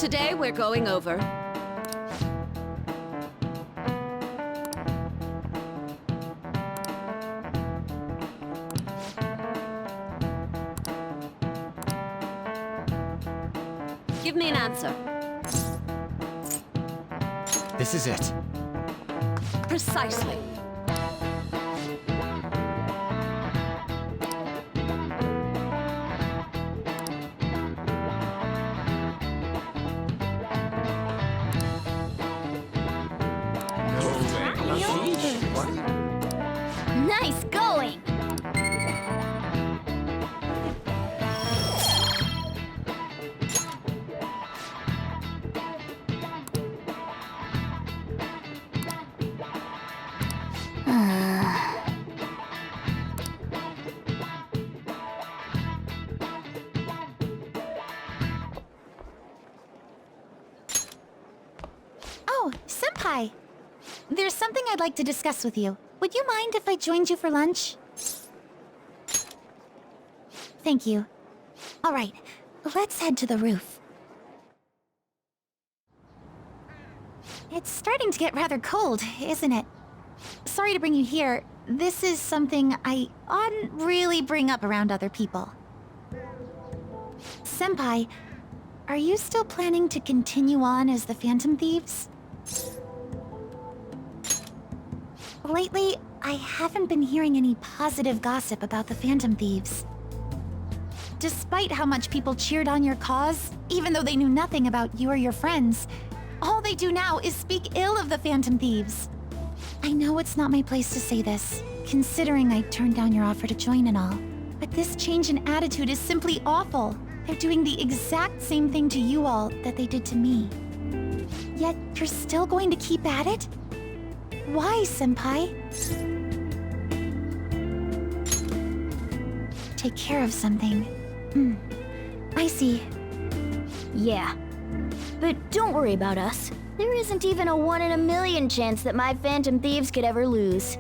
Today we're going over Give me an answer. This is it. Precisely. Nice going! Oh, Senpai! There's something I'd like to discuss with you. Would you mind if I joined you for lunch? Thank you. All right, let's head to the roof. It's starting to get rather cold, isn't it? Sorry to bring you here. This is something I oughtn't really bring up around other people. Senpai, are you still planning to continue on as the Phantom Thieves? Lately, I haven't been hearing any positive gossip about the Phantom Thieves. Despite how much people cheered on your cause, even though they knew nothing about you or your friends, all they do now is speak ill of the Phantom Thieves. I know it's not my place to say this, considering I turned down your offer to join and all, but this change in attitude is simply awful. They're doing the exact same thing to you all that they did to me. Yet, you're still going to keep at it? Why, Senpai? Take care of something. I see. Yeah. But don't worry about us. There isn't even a 1 in a million chance that my Phantom Thieves could ever lose.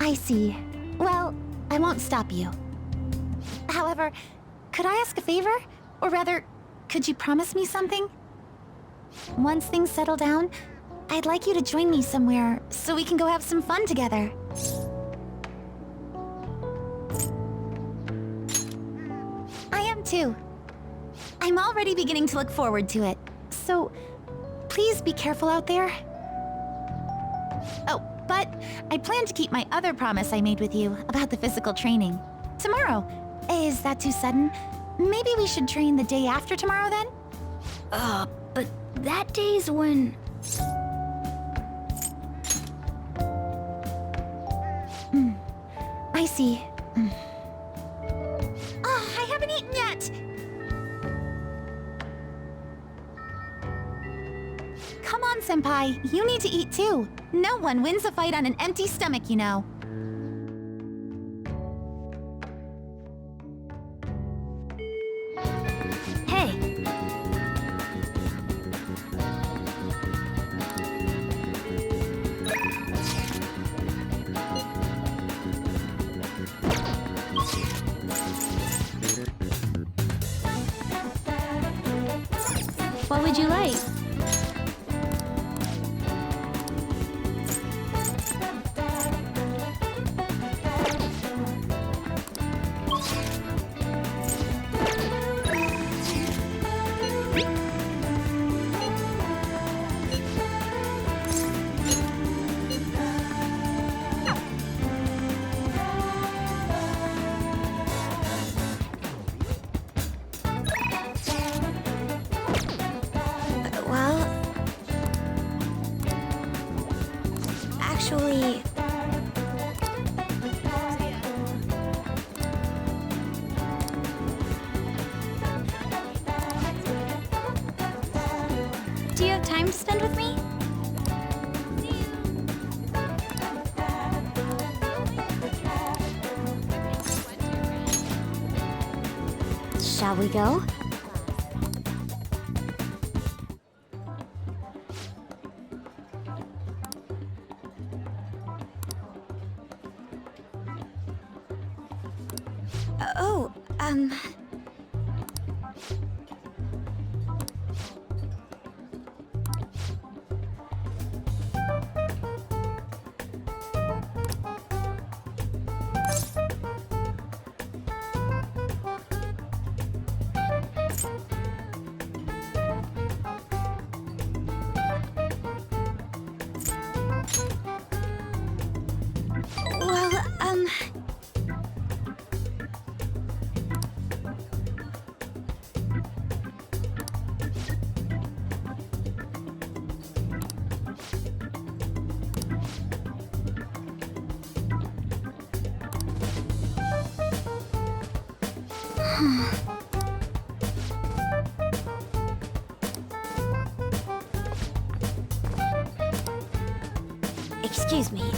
I see. Well, I won't stop you. However, could I ask a favor? Or rather, could you promise me something? Once things settle down, I'd like you to join me somewhere so we can go have some fun together. I am too. I'm already beginning to look forward to it. So, please be careful out there. Oh, but I plan to keep my other promise I made with you about the physical training. Tomorrow. Is that too sudden? Maybe we should train the day after tomorrow then? But that day's when... I see. Oh, I haven't eaten yet! Come on, Senpai. You need to eat too. No one wins a fight on an empty stomach, you know. Hey! What would you like? Actually... Do you have time to spend with me? Shall we go? Excuse me.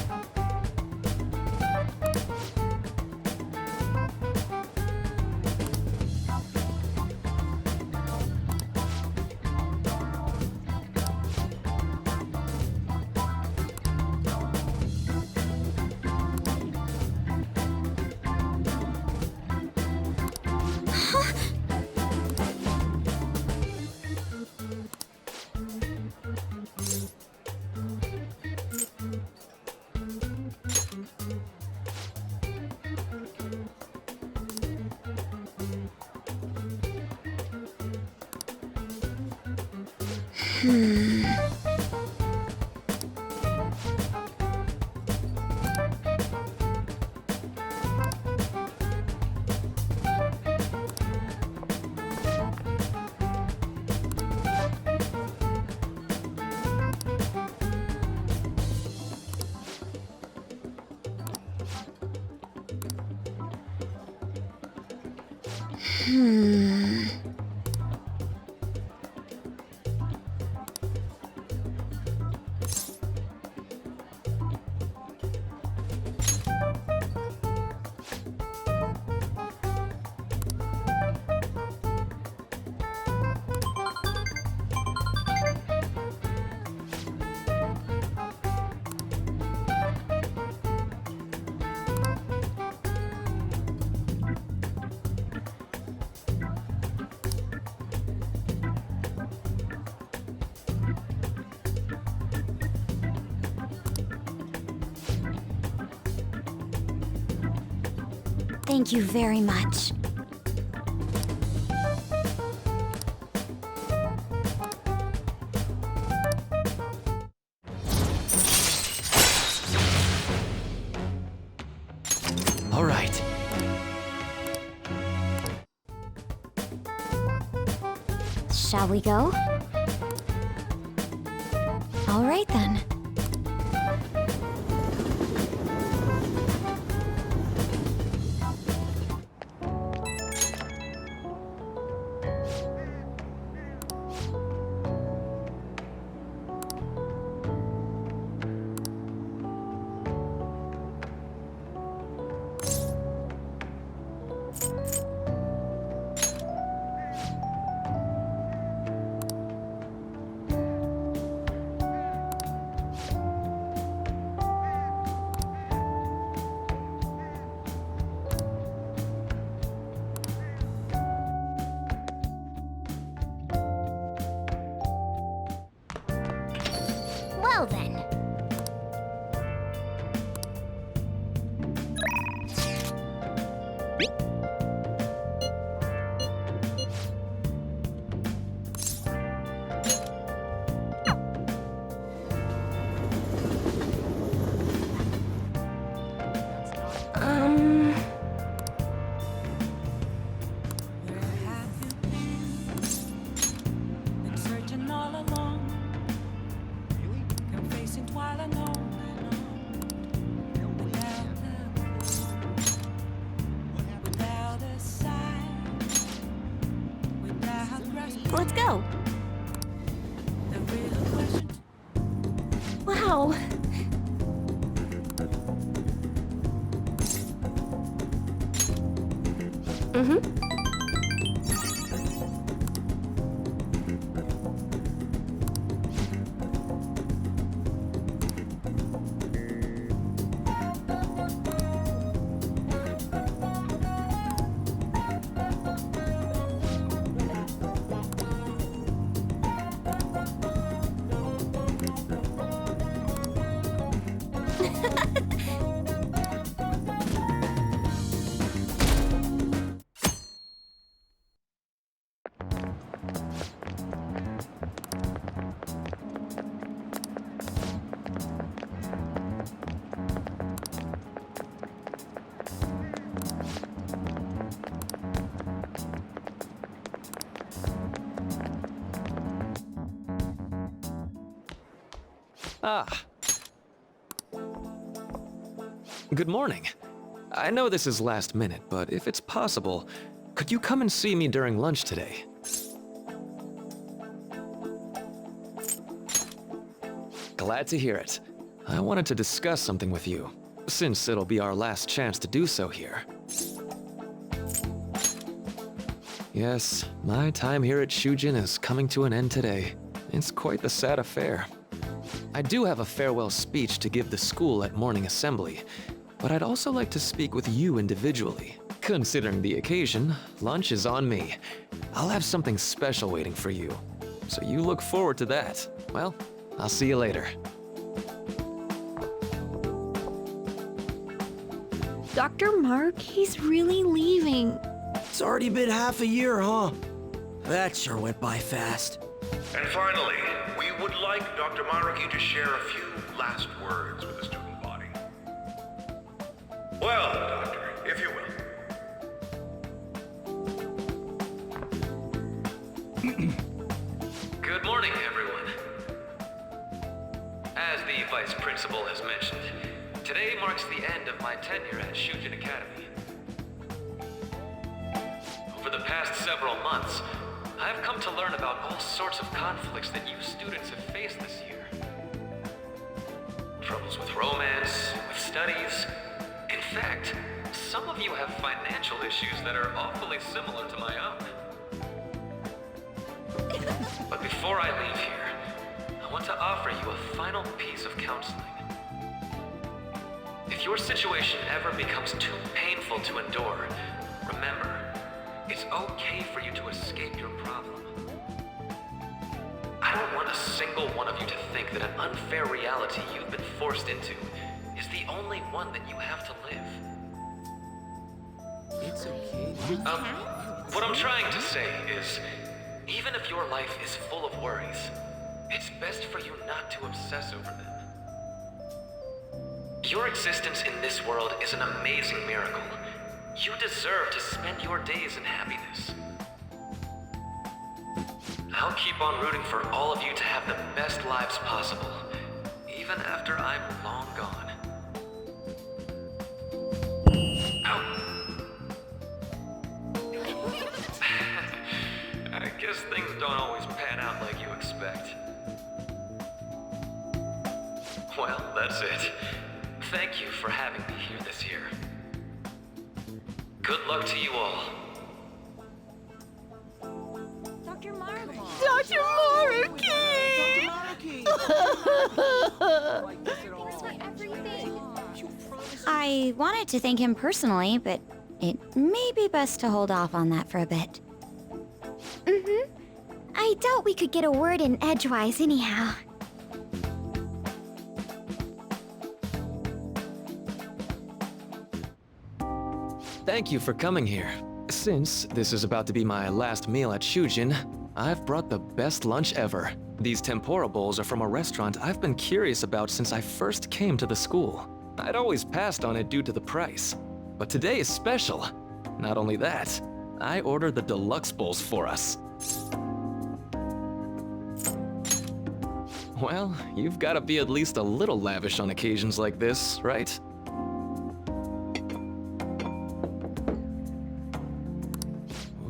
Thank you very much. All right. Shall we go? All right then. Well then. Been searching all along, confessing while I know, without a sign, without grasping Let's go. the real question. Wow. Ah. Good morning. I know this is last minute, but if it's possible, could you come and see me during lunch today? Glad to hear it. I wanted to discuss something with you, since it'll be our last chance to do so here. Yes, my time here at Shujin is coming to an end today. It's quite the sad affair. I do have a farewell speech to give the school at morning assembly, but I'd also like to speak with you individually. Considering the occasion, lunch is on me. I'll have something special waiting for you, so you look forward to that. Well, I'll see you later. Dr. Mark, he's really leaving. It's already been half a year, huh? That sure went by fast. And finally, we would like Dr. Maruki to share a few last words with the student body. Well, Doctor, if you will. Good morning, everyone. As the Vice Principal has mentioned, today marks the end of my tenure at Shujin Academy. Over the past several months, I have come to learn about all sorts of conflicts that you students have faced this year. Troubles with romance, with studies. In fact, some of you have financial issues that are awfully similar to my own. But before I leave here, I want to offer you a final piece of counseling. If your situation ever becomes too painful to endure, remember, it's okay for you to escape your problem. I don't want a single one of you to think that an unfair reality you've been forced into is the only one that you have to live. It's okay. What I'm trying to say is, even if your life is full of worries, it's best for you not to obsess over them. Your existence in this world is an amazing miracle. You deserve to spend your days in happiness. I'll keep on rooting for all of you to have the best lives possible, even after I'm long gone. Ow. I guess things don't always pan out like you expect. Well, that's it. Thank you for having me here this year. Good luck to you all. Dr. Mark! Dr. Maruki! I wanted to thank him personally, but it may be best to hold off on that for a bit. I doubt we could get a word in edgewise anyhow. Thank you for coming here. Since this is about to be my last meal at Shujin, I've brought the best lunch ever. These tempura bowls are from a restaurant I've been curious about since I first came to the school. I'd always passed on it due to the price. But today is special. Not only that, I ordered the deluxe bowls for us. Well, you've got to be at least a little lavish on occasions like this, right?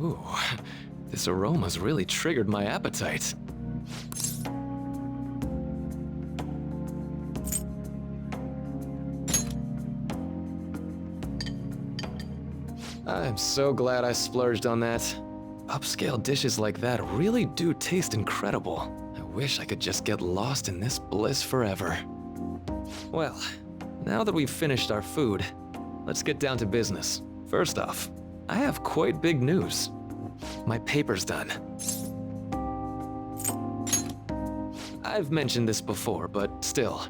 Ooh, this aroma's really triggered my appetite. I'm so glad I splurged on that. Upscale dishes like that really do taste incredible. I wish I could just get lost in this bliss forever. Well, now that we've finished our food, let's get down to business. First off, I have quite big news. My paper's done. I've mentioned this before, but still,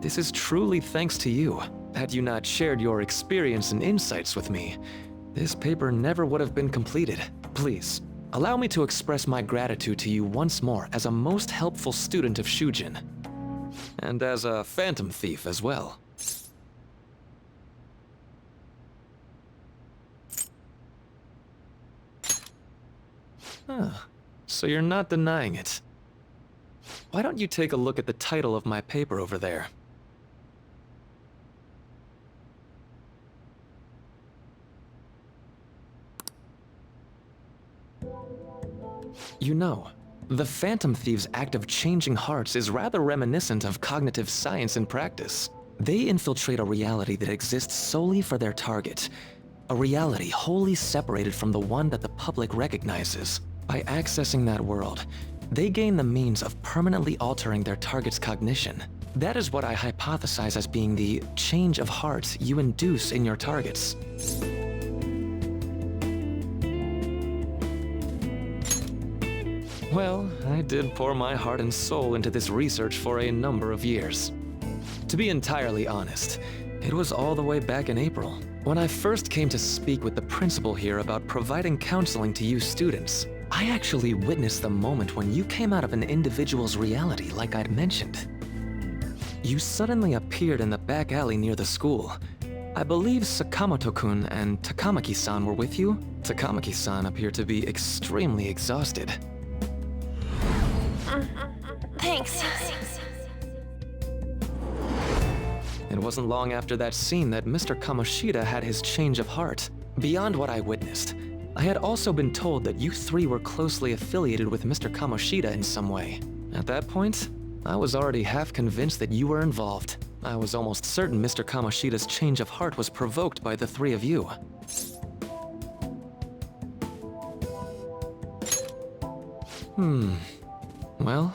this is truly thanks to you. Had you not shared your experience and insights with me, this paper never would have been completed. Please, allow me to express my gratitude to you once more as a most helpful student of Shujin. And as a phantom thief as well. Huh. So you're not denying it. Why don't you take a look at the title of my paper over there? You know, the Phantom Thieves' act of changing hearts is rather reminiscent of cognitive science in practice. They infiltrate a reality that exists solely for their target, a reality wholly separated from the one that the public recognizes. By accessing that world, they gain the means of permanently altering their target's cognition. That is what I hypothesize as being the change of heart you induce in your targets. Well, I did pour my heart and soul into this research for a number of years. To be entirely honest, it was all the way back in April, when I first came to speak with the principal here about providing counseling to you students. I actually witnessed the moment when you came out of an individual's reality like I'd mentioned. You suddenly appeared in the back alley near the school. I believe Sakamoto-kun and Takamaki-san were with you. Takamaki-san appeared to be extremely exhausted. Thanks. It wasn't long after that scene that Mr. Kamoshida had his change of heart. Beyond what I witnessed, I had also been told that you three were closely affiliated with Mr. Kamoshida in some way. At that point, I was already half convinced that you were involved. I was almost certain Mr. Kamoshida's change of heart was provoked by the three of you. Well,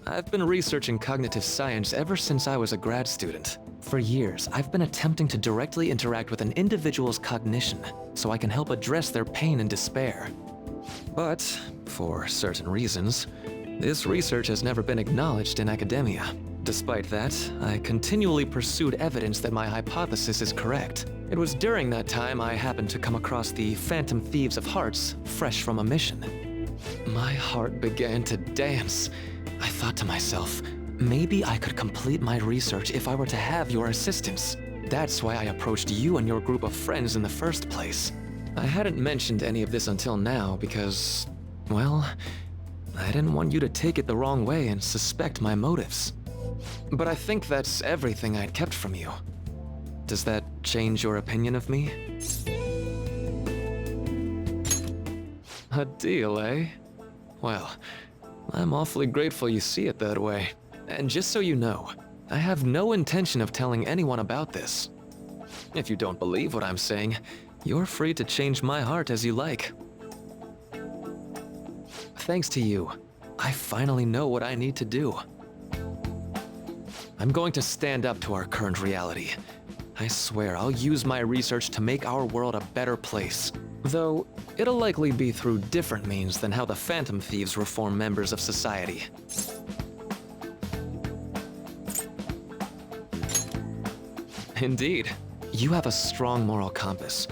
I've been researching cognitive science ever since I was a grad student. For years, I've been attempting to directly interact with an individual's cognition so I can help address their pain and despair. But, for certain reasons, this research has never been acknowledged in academia. Despite that, I continually pursued evidence that my hypothesis is correct. It was during that time I happened to come across the Phantom Thieves of Hearts, fresh from a mission. My heart began to dance. I thought to myself, maybe I could complete my research if I were to have your assistance. That's why I approached you and your group of friends in the first place. I hadn't mentioned any of this until now because, well, I didn't want you to take it the wrong way and suspect my motives. But I think that's everything I'd kept from you. Does that change your opinion of me? A deal, eh? Well, I'm awfully grateful you see it that way. And just so you know, I have no intention of telling anyone about this. If you don't believe what I'm saying, you're free to change my heart as you like. Thanks to you, I finally know what I need to do. I'm going to stand up to our current reality. I swear I'll use my research to make our world a better place. Though, it'll likely be through different means than how the Phantom Thieves reform members of society. Indeed, you have a strong moral compass,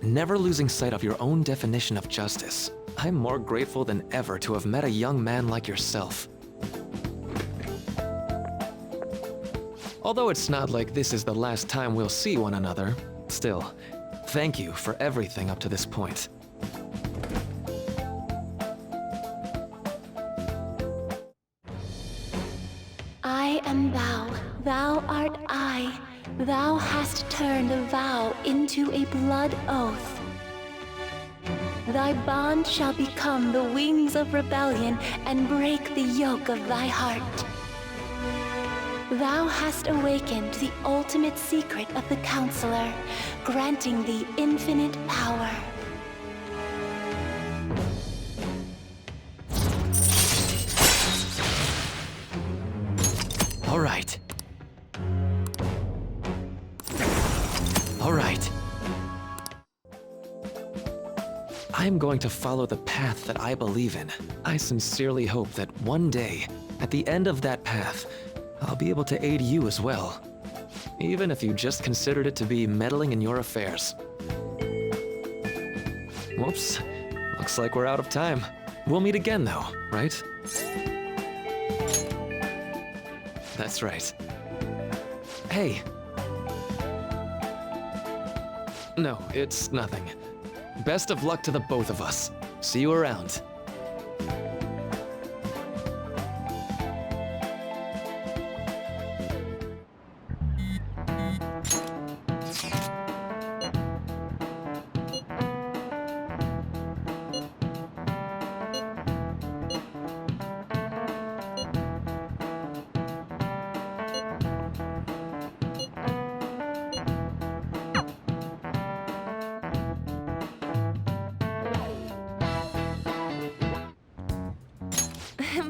never losing sight of your own definition of justice. I'm more grateful than ever to have met a young man like yourself. Although it's not like this is the last time we'll see one another, still, thank you for everything up to this point. I am thou, thou art I. Thou hast turned a vow into a blood oath. Thy bond shall become the wings of rebellion and break the yoke of thy heart. Thou hast awakened the ultimate secret of the Counselor, granting thee infinite power. All right. All right. I'm going to follow the path that I believe in. I sincerely hope that one day, at the end of that path, I'll be able to aid you as well. Even if you just considered it to be meddling in your affairs. Whoops. Looks like we're out of time. We'll meet again though, right? That's right. Hey. No, it's nothing. Best of luck to the both of us. See you around.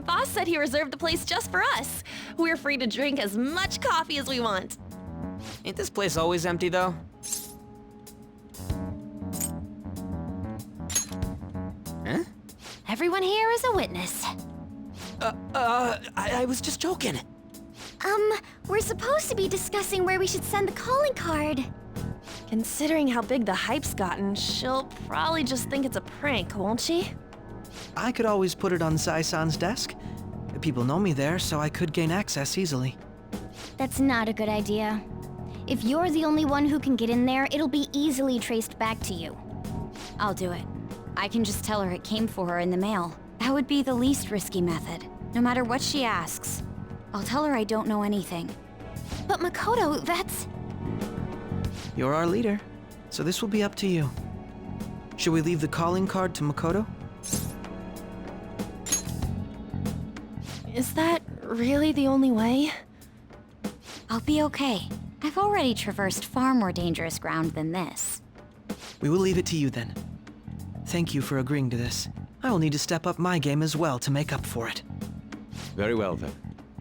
Boss said he reserved the place just for us. We're free to drink as much coffee as we want. Ain't this place always empty, though? Huh? Everyone here is a witness. I was just joking. We're supposed to be discussing where we should send the calling card. Considering how big the hype's gotten, she'll probably just think it's a prank, won't she? I could always put it on Sai-san's desk. People know me there, so I could gain access easily. That's not a good idea. If you're the only one who can get in there, it'll be easily traced back to you. I'll do it. I can just tell her it came for her in the mail. That would be the least risky method, no matter what she asks. I'll tell her I don't know anything. But Makoto, that's... You're our leader, so this will be up to you. Should we leave the calling card to Makoto? Is that really the only way? I'll be okay. I've already traversed far more dangerous ground than this. We will leave it to you then. Thank you for agreeing to this. I will need to step up my game as well to make up for it. Very well then.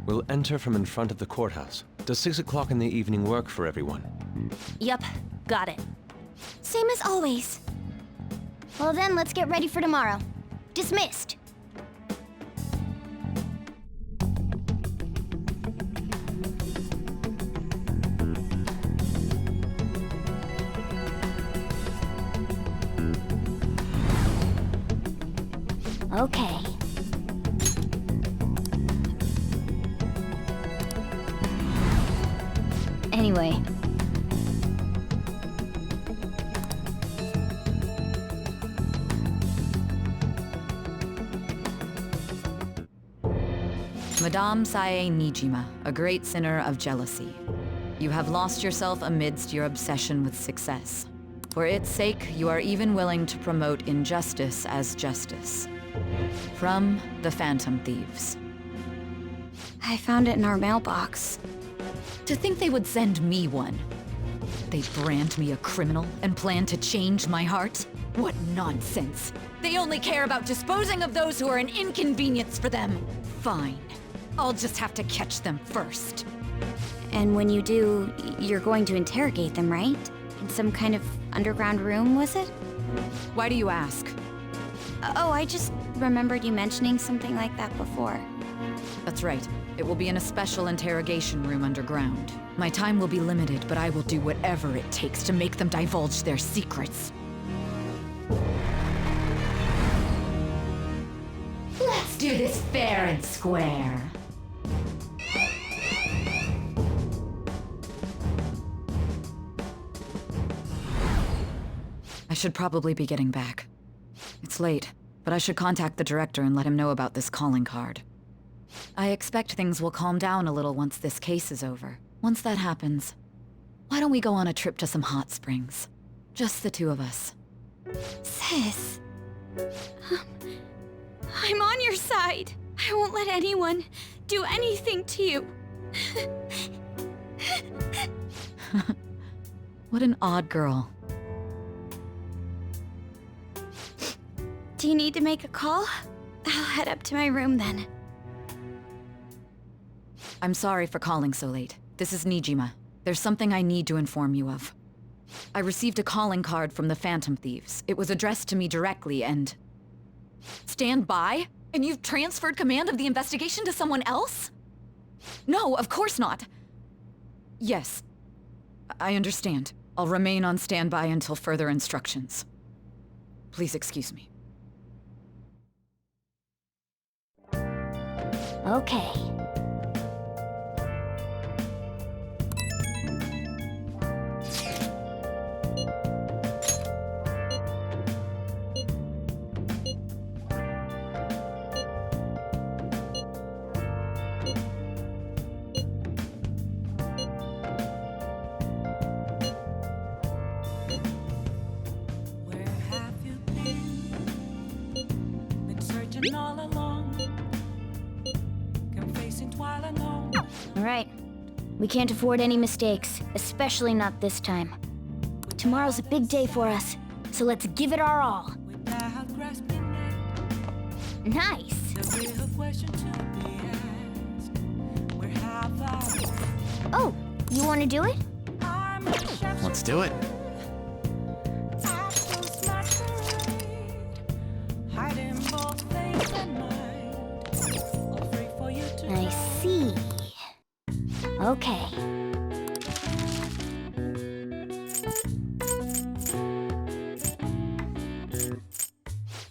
We'll enter from in front of the courthouse. Does 6 o'clock in the evening work for everyone? Yep, got it. Same as always. Well then, let's get ready for tomorrow. Dismissed. Okay. Anyway. Madame Sae Nijima, a great sinner of jealousy. You have lost yourself amidst your obsession with success. For its sake, you are even willing to promote injustice as justice. From the Phantom Thieves. I found it in our mailbox. To think they would send me one. They brand me a criminal and plan to change my heart? What nonsense! They only care about disposing of those who are an inconvenience for them. Fine. I'll just have to catch them first. And when you do, you're going to interrogate them, right? In some kind of underground room, was it? Why do you ask? Oh, I just remembered you mentioning something like that before. That's right. It will be in a special interrogation room underground. My time will be limited, but I will do whatever it takes to make them divulge their secrets. Let's do this fair and square. I should probably be getting back. It's late, but I should contact the director and let him know about this calling card. I expect things will calm down a little once this case is over. Once that happens, why don't we go on a trip to some hot springs? Just the two of us. Sis. I'm on your side. I won't let anyone do anything to you. What an odd girl. Do you need to make a call? I'll head up to my room then. I'm sorry for calling so late. This is Nijima. There's something I need to inform you of. I received a calling card from the Phantom Thieves. It was addressed to me directly and... Stand by? And you've transferred command of the investigation to someone else? No, of course not. Yes, I understand. I'll remain on standby until further instructions. Please excuse me. Okay. Where have you been? Been searching all along. Confessing while alone. All right. We can't afford any mistakes, especially not this time. Tomorrow's a big day for us, so let's give it our all. Without grasping it. Nice. The real question to be asked, where have I Oh, you want to do it? Let's do it. hiding both face and mind? Afraid for you to I see. Okay.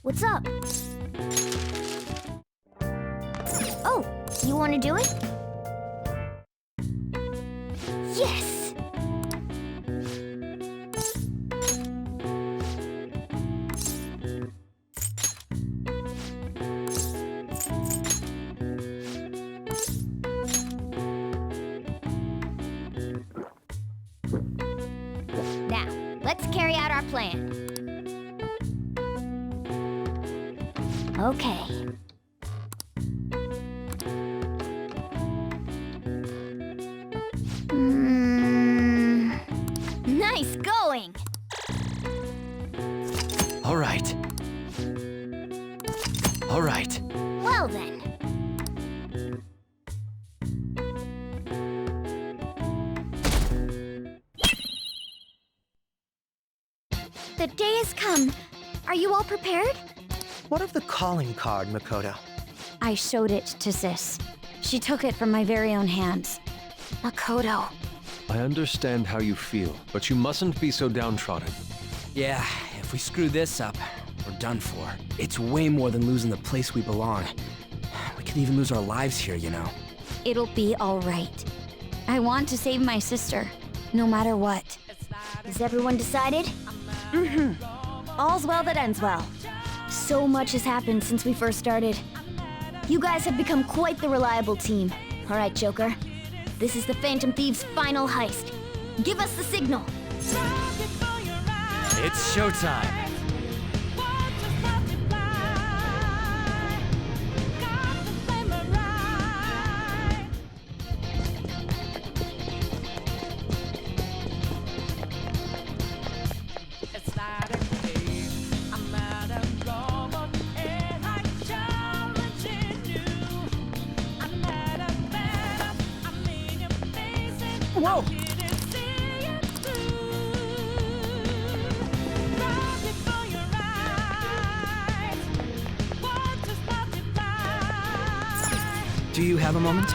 What's up? Oh, you want to do it? Yes! Now, let's carry out our plan. Okay. Nice going! All right. All right. Well then. The day has come. Are you all prepared? What of the calling card, Makoto? I showed it to Sis. She took it from my very own hands. Makoto. I understand how you feel, but you mustn't be so downtrodden. Yeah, if we screw this up, we're done for. It's way more than losing the place we belong. We could even lose our lives here, you know. It'll be all right. I want to save my sister, no matter what. Is everyone decided? All's well that ends well. So much has happened since we first started. You guys have become quite the reliable team. All right, Joker. This is the Phantom Thieves' final heist. Give us the signal. It's showtime. Whoa! Do you have a moment?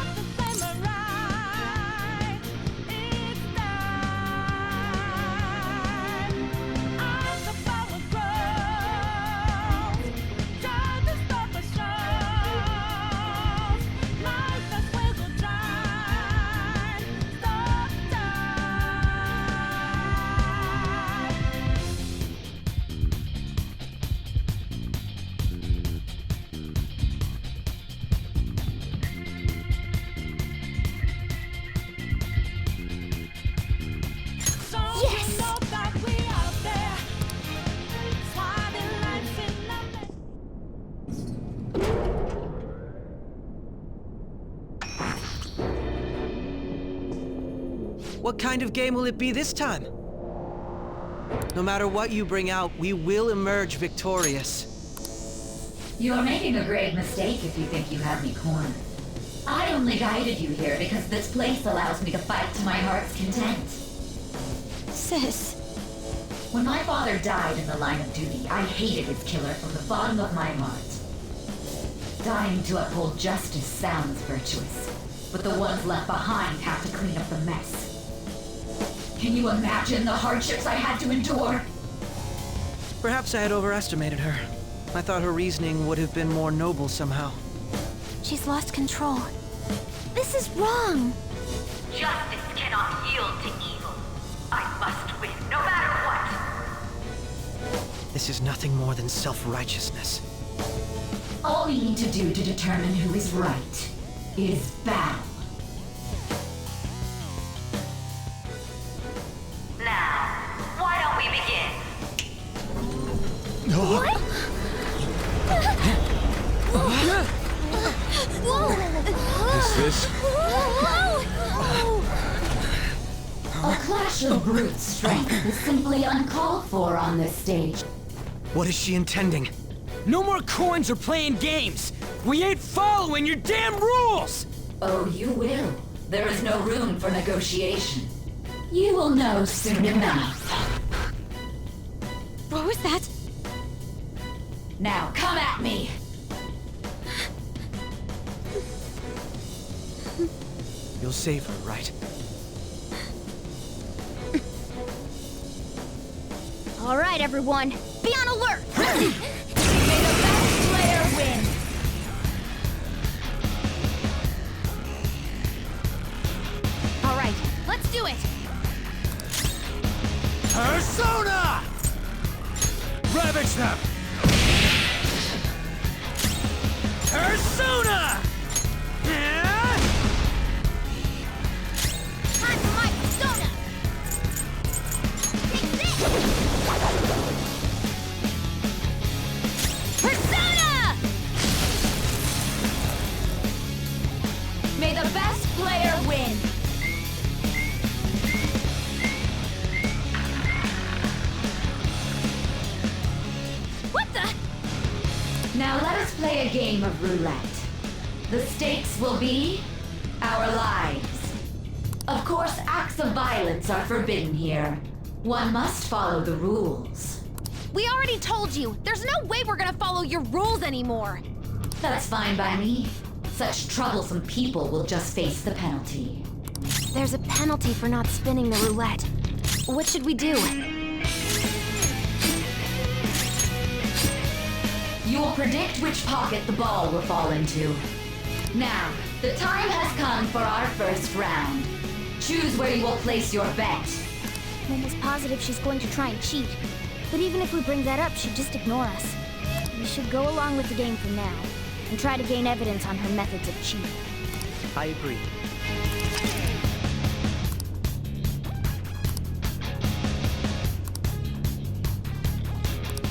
What kind of game will it be this time? No matter what you bring out, we will emerge victorious. You're making a grave mistake if you think you have me cornered. I only guided you here because this place allows me to fight to my heart's content. Sis. When my father died in the line of duty, I hated his killer from the bottom of my heart. Dying to uphold justice sounds virtuous, but the ones left behind have to clean up the mess. Can you imagine the hardships I had to endure? Perhaps I had overestimated her. I thought her reasoning would have been more noble somehow. She's lost control. This is wrong. Justice cannot yield to evil. I must win, no matter what. This is nothing more than self-righteousness. All we need to do to determine who is right is battle. Now, why don't we begin? What? Is this? A clash of brute strength is simply uncalled for on this stage. What is she intending? No more coins or playing games! We ain't following your damn rules! Oh, you will. There is no room for negotiation. You will know soon enough. What was that? Now, come at me! You'll save her, right? All right, everyone, be on alert! May the best player win! All right, let's do it! Persona! Ravage them! Persona! Time for my persona! Take this! Persona! May the best player win! What the? Now let us play a game of roulette. The stakes will be our lives. Of course, acts of violence are forbidden here. One must follow the rules. We already told you, there's no way we're gonna follow your rules anymore. That's fine by me. Such troublesome people will just face the penalty. There's a penalty for not spinning the roulette. What should we do? You will predict which pocket the ball will fall into. Now, the time has come for our first round. Choose where you will place your bet. I'm almost positive she's going to try and cheat. But even if we bring that up, she'd just ignore us. We should go along with the game for now, and try to gain evidence on her methods of cheating. I agree.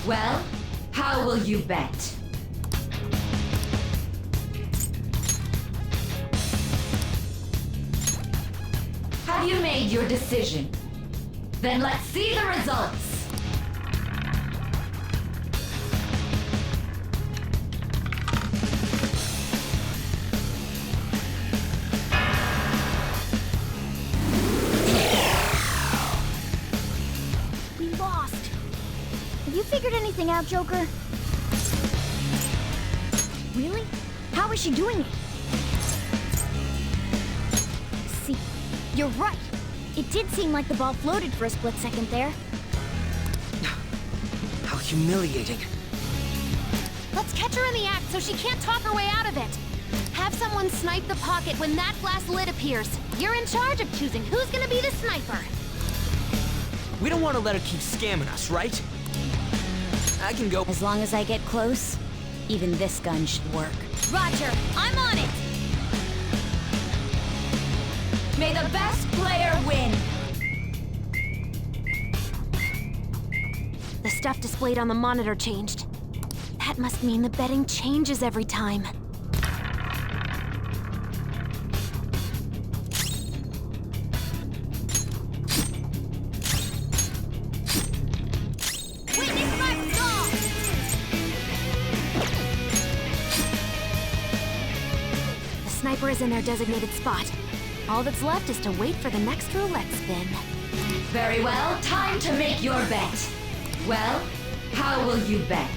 Well, how will you bet? Have you made your decision? Then let's see the results. We lost. Have you figured anything out, Joker? Really? How is she doing it? See, you're right. It did seem like the ball floated for a split second there. How humiliating. Let's catch her in the act so she can't talk her way out of it. Have someone snipe the pocket when that glass lid appears. You're in charge of choosing who's gonna be the sniper. We don't want to let her keep scamming us, right? I can go. As long as I get close, even this gun should work. Roger, I'm on it! May the best player win! The stuff displayed on the monitor changed. That must mean the betting changes every time. Witness my resolve! The sniper is in their designated spot. All that's left is to wait for the next roulette spin. Very well, time to make your bet. Well, how will you bet?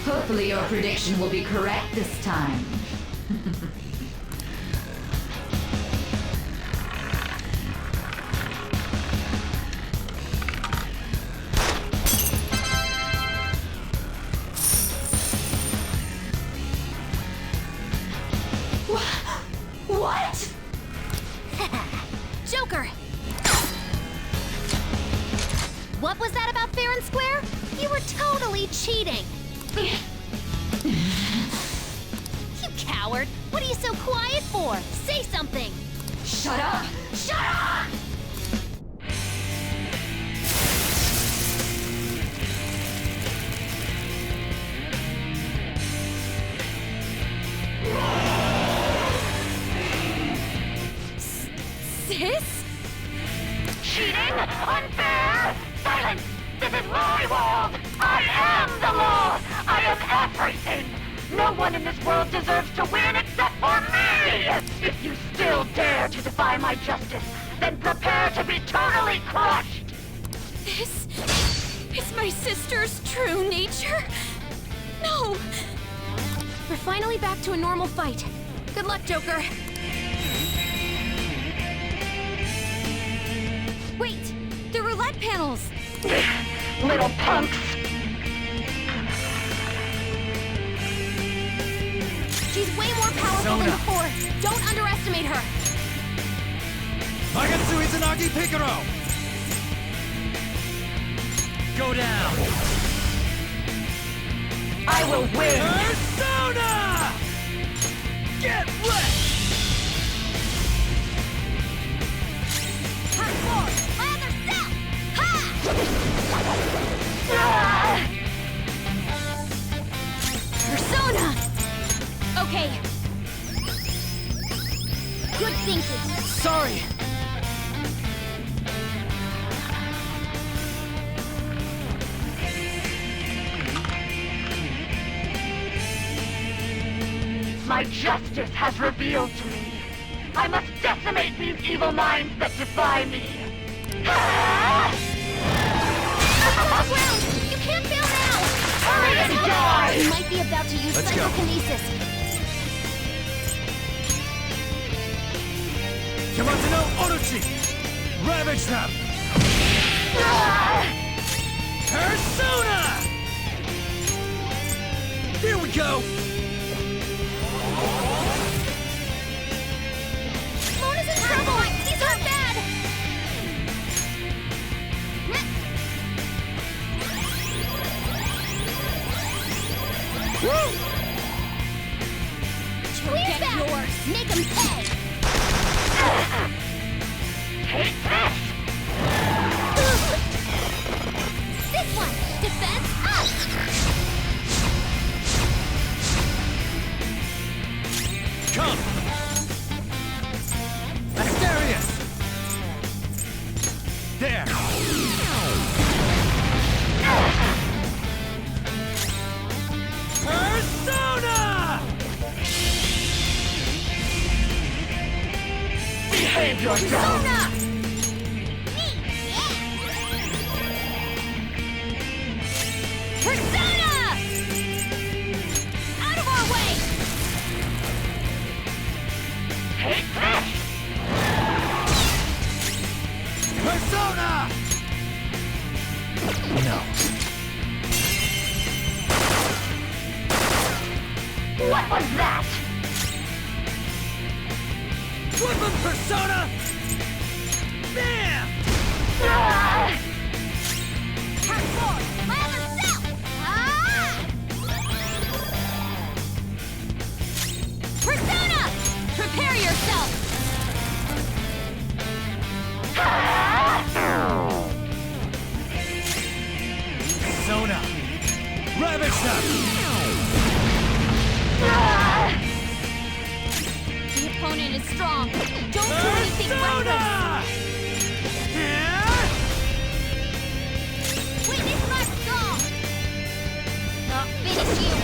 Hopefully your prediction will be correct this time. What? Joker! What was that about fair and square? You were totally cheating! You coward! What are you so quiet for? Say something! Shut up! Shut up! Sis? one in this world deserves to win except for me! If you still dare to defy my justice, then prepare to be totally crushed! This is my sister's true nature? No! We're finally back to a normal fight. Good luck, Joker. Wait! The roulette panels! Little punks! She's way more powerful than before. Don't underestimate her. Magatsu Izanagi Picaro! Go down! I will win! Persona! Get wrecked! Part 4! My other self! Persona! Okay. Good thinking. Sorry! My justice has revealed to me. I must decimate these evil minds that defy me. Ground! You can't fail now! Hurry and die! You might be about to use Let's go. psychokinesis. Yamato no Orochi! Ravage them! Persona! Here we go! Mona's in trouble! These aren't bad! Woo! You'll get yours! Make them pay! Take this! This one! Defense up! Come! Asterius! There! Persona! Behave yourself! Persona! Persona! Out of our way! Take this! Persona! No. What was that? Weapon Persona! Bam! Part 4! My other self! Persona! Prepare yourself! Persona! Ravage them! The opponent is strong. Don't do anything reckless. Witness my skull! I'll finish you!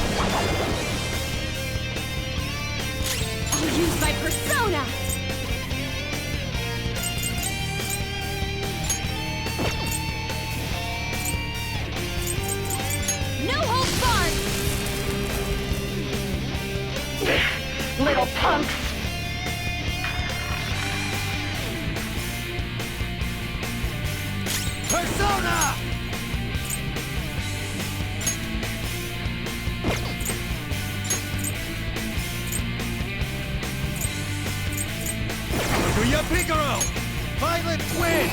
I'll use my persona! No holds barred! Little punks! Persona! Kuya Picaro! Violet win!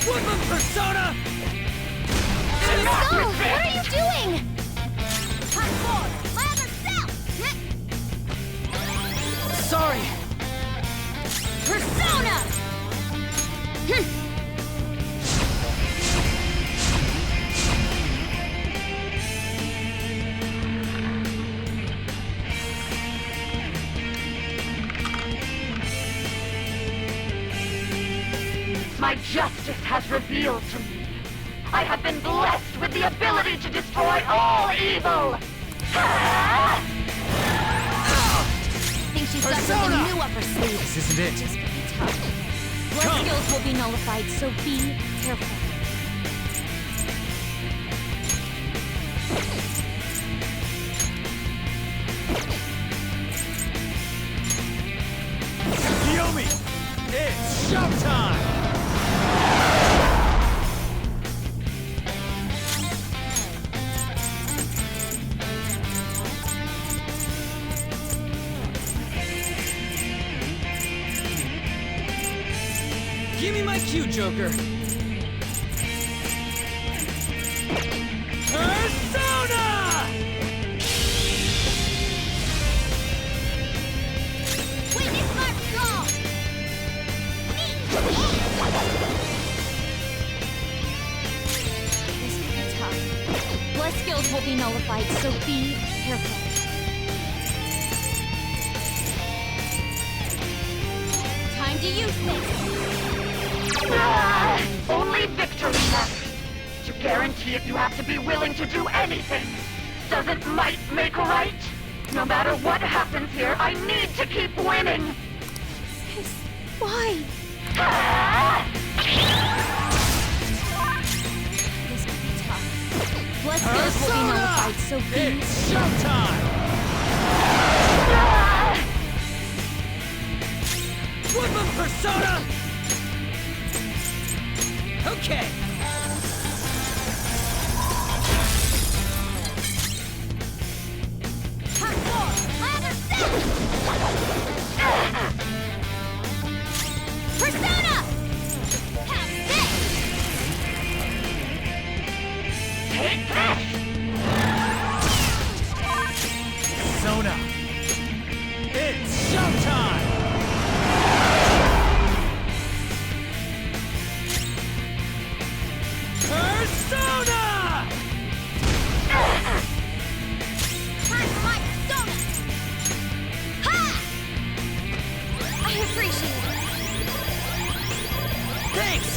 Woodland Persona! Skull, what are you doing? Part 4! My other self! Sorry! Persona! My justice has revealed to me. I have been blessed with the ability to destroy all evil! Think she's got something new up her sleeve. This isn't it. Just be tough. Blood skills will be nullified, so be careful. Kiyomi! It's showtime! Give me my cue, Joker. Persona! Witness my resolve! This will be tough. Blood skills will be nullified, so be careful. Time to use this! Only victory matters. To guarantee it, you have to be willing to do anything. Doesn't might make right? No matter what happens here, I need to keep winning. Why? This could be tough. Blood skills will be nullified, so be... It's showtime! Flip him, Persona! Okay. Persona! Have this! Take this! Persona! It's showtime! Persona! Time for my persona! Ha! I appreciate it. Thanks!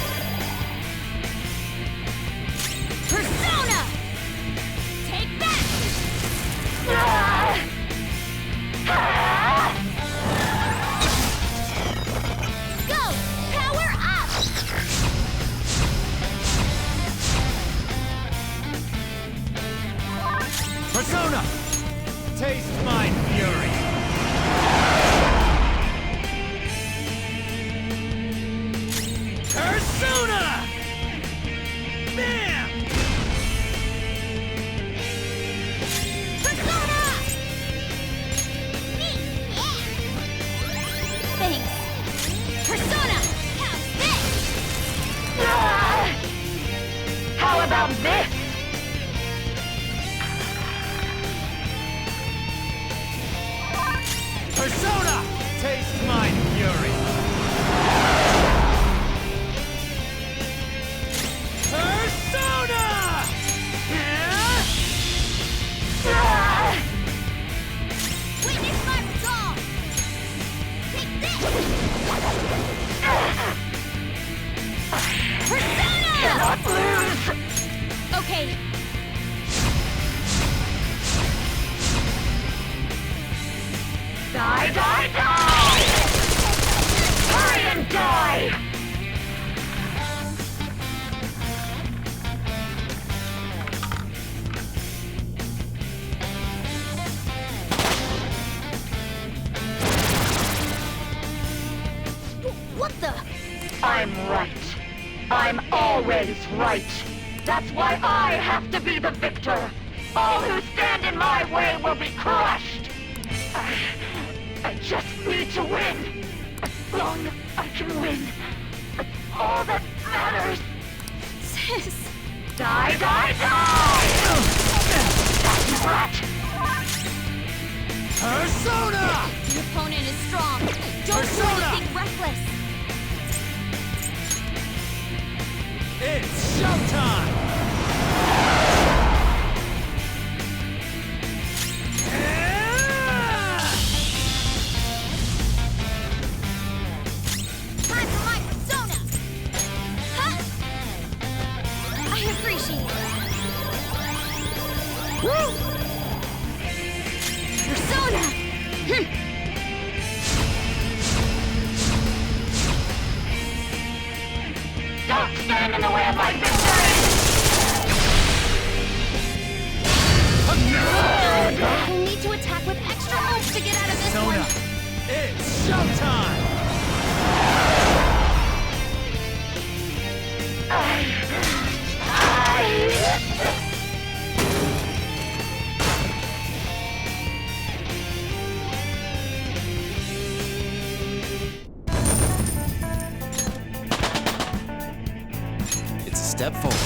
Persona! Take that! Go! Power up! Persona! Taste my fury! Persona! Bam! Persona! Me! Yeah! Thanks. Persona! Have this! How about this? Persona! Taste my fury! Persona! Witness my resolve! Take this! Persona! Cannot lose! Okay. Die, die, die! Hurry and die! What the? I'm right. I'm always right. That's why I have to be the victor. All who stand in my way will be crushed. I just need to win. As long as I can win. That's all that matters. Sis! Die, die, die! That's rat! Persona! The opponent is strong. Don't do Persona! anything reckless. It's showtime! Time for my persona! Huh? I appreciate Don't stand in the way of my victory! We'll need to attack with extra oomph to get out of this Sona, one. it's showtime! It's a step forward.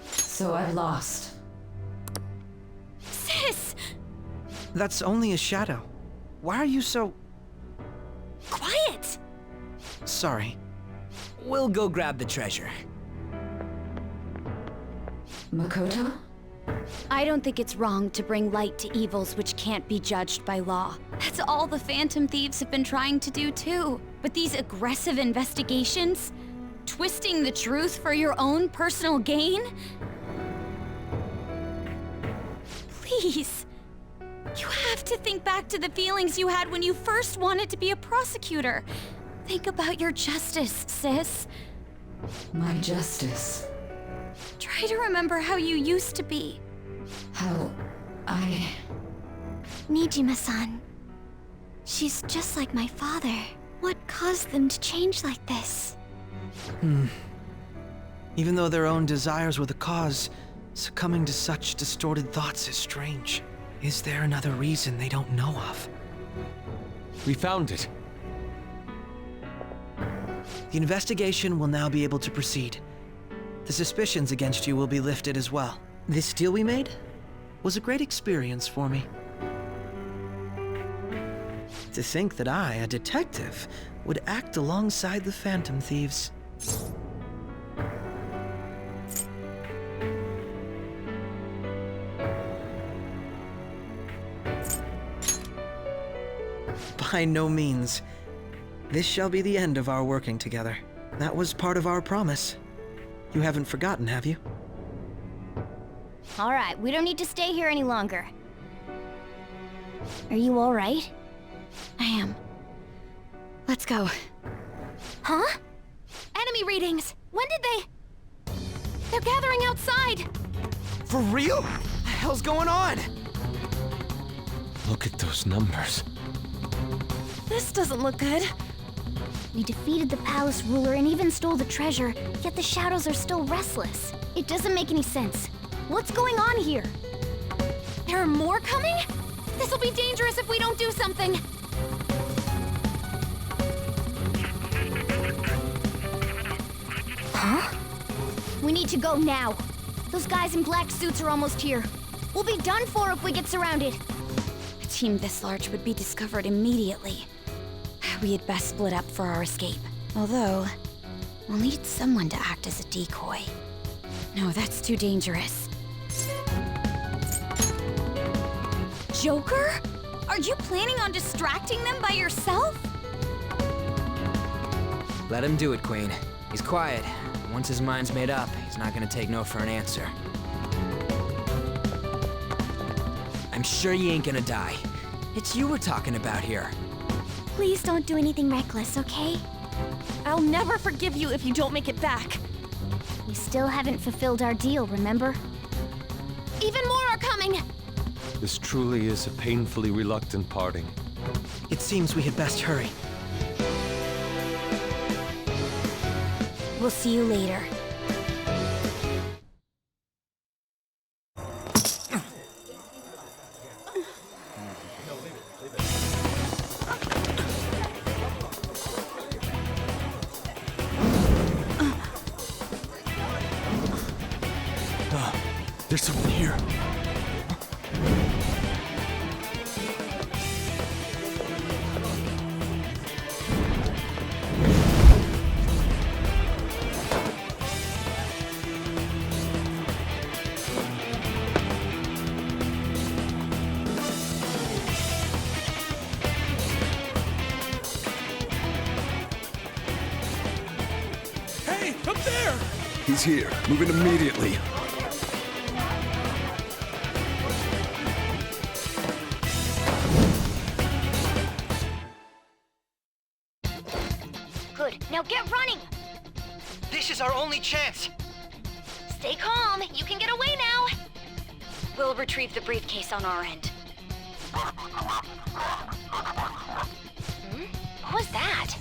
So I've lost. Sis! That's only a shadow. Why are you so... Quiet! sorry? We'll go grab the treasure. Makoto? I don't think it's wrong to bring light to evils which can't be judged by law. That's all the Phantom Thieves have been trying to do too. But these aggressive investigations? Twisting the truth for your own personal gain? Please. You have to think back to the feelings you had when you first wanted to be a prosecutor. Think about your justice, sis. My justice. Try to remember how you used to be. How I... Nijima-san. She's just like my father. What caused them to change like this? Even though their own desires were the cause, succumbing to such distorted thoughts is strange. Is there another reason they don't know of? We found it. The investigation will now be able to proceed. The suspicions against you will be lifted as well. This deal we made was a great experience for me. To think that I, a detective, would act alongside the Phantom Thieves. By no means. This shall be the end of our working together. That was part of our promise. You haven't forgotten, have you? All right, we don't need to stay here any longer. Are you all right? I am. Let's go. Huh? Enemy readings! When did they... They're gathering outside! For real? What the hell's going on? Look at those numbers. This doesn't look good. We defeated the palace ruler and even stole the treasure, yet the shadows are still restless. It doesn't make any sense. What's going on here? There are more coming? This'll be dangerous if we don't do something. Huh? We need to go now. Those guys in black suits are almost here. We'll be done for if we get surrounded. A team this large would be discovered immediately. We had best split up for our escape. Although, we'll need someone to act as a decoy. No, that's too dangerous. Joker? Are you planning on distracting them by yourself? Let him do it, Queen. He's quiet. Once his mind's made up, he's not gonna take no for an answer. I'm sure you ain't gonna die. It's you we're talking about here. Please don't do anything reckless, okay? I'll never forgive you if you don't make it back. We still haven't fulfilled our deal, remember? Even more are coming! This truly is a painfully reluctant parting. It seems we had best hurry. We'll see you later. There's something here. Hey, up there! He's here. Moving immediately. Good. Now get running! This is our only chance! Stay calm. You can get away now. We'll retrieve the briefcase on our end. What was that?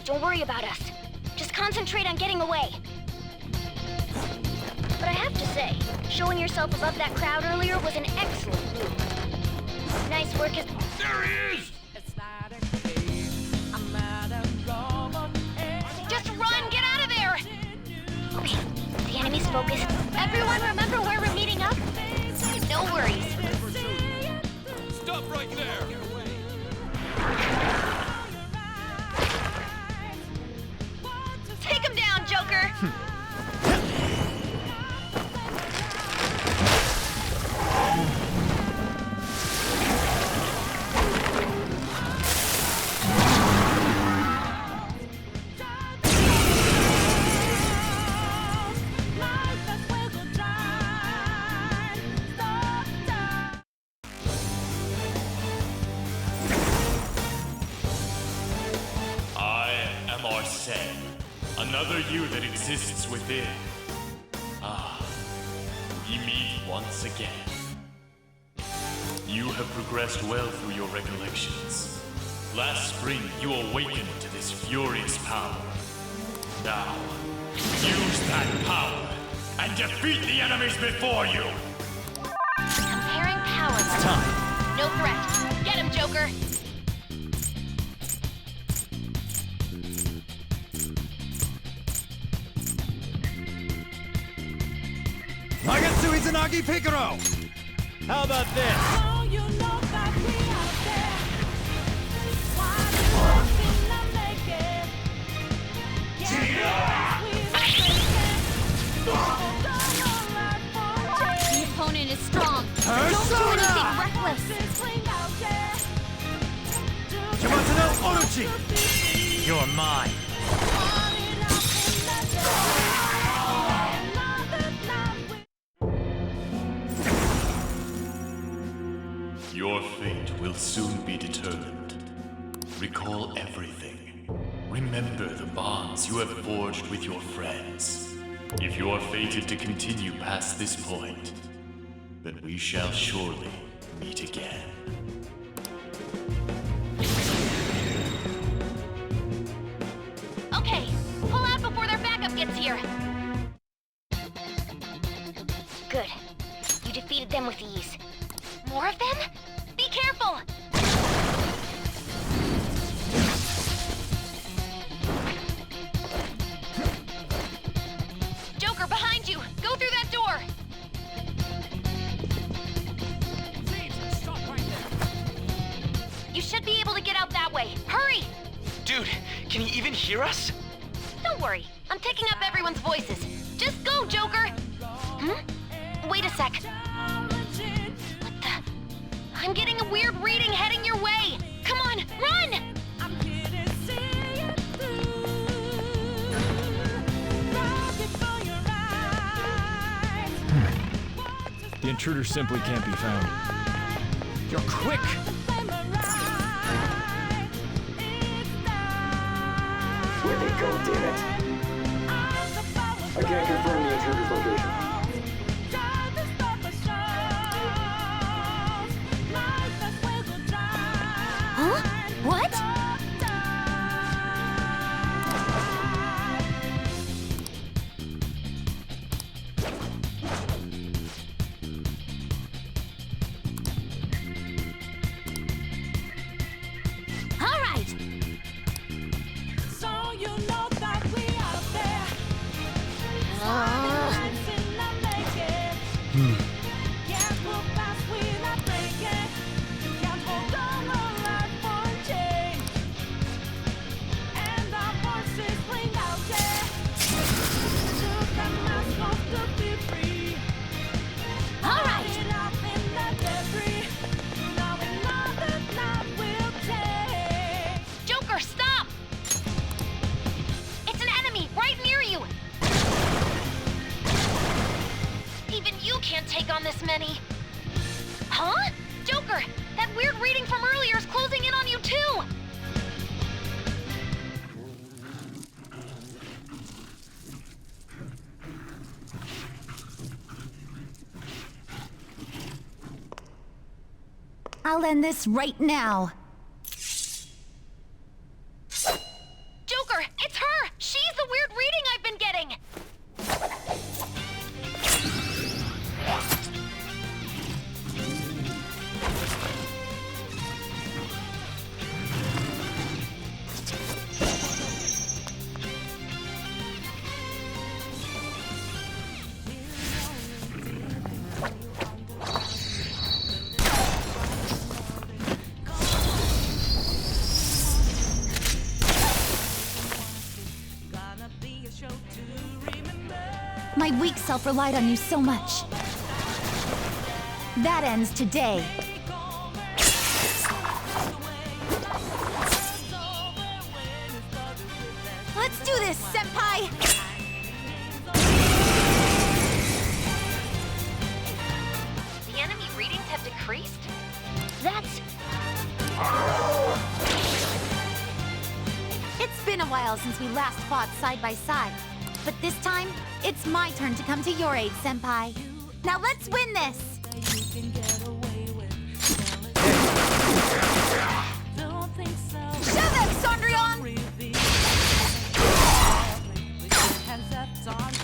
Don't worry about us. Just concentrate on getting away. But I have to say, showing yourself above that crowd earlier was an excellent move. Nice work as... There he is! Just run! Get out of there! Okay, the enemy's focused. Everyone remember where we're meeting up? No worries. Stop right there! Take him down, Joker! Another you that exists within. Ah, we meet once again. You have progressed well through your recollections. Last spring, you awakened to this furious power. Now, use that power and defeat the enemies before you! Comparing power. It's time. No threat. Get him, Joker! Nagatsu Izanagi Picaro! How about this? The opponent is strong. Persona! Don't do anything reckless. Yamato no Orochi! You're mine. Your fate will soon be determined. Recall everything. Remember the bonds you have forged with your friends. If you are fated to continue past this point, then we shall surely meet again. Okay, pull out before their backup gets here. Good. You defeated them with ease. More of them? Be careful! Joker, behind you! Go through that door! You should be able to get out that way. Hurry! Dude, can you even hear us? Don't worry. I'm picking up everyone's voices. Just go, Joker! Wait a sec. What the... I'm getting a weird reading heading your way! Come on, run! The intruder simply can't be found. You're quick! Where'd they go, damn it? I can't confirm the intruder's location. Huh? What? All right. So you know that we are there. Can't move fast without breaking. You can't hold on or life won't change. I'll end this right now. Joker, it's her! She's the weird reading I've been getting! My weak self relied on you so much. That ends today. Let's do this, Senpai! The enemy readings have decreased? That's... It's been a while since we last fought side by side. But this time, it's my turn to come to your aid, Senpai. Now let's win this! Shove it, Sondrion! Attack time!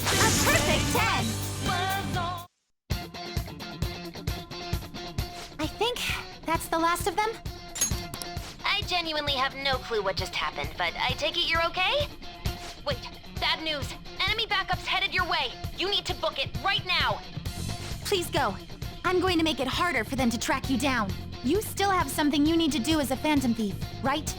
A perfect 10! I think that's the last of them? I genuinely have no clue what just happened, but I take it you're okay? Wait, bad news. Enemy backup's headed your way. You need to book it right now. Please go. I'm going to make it harder for them to track you down. You still have something you need to do as a Phantom Thief, right?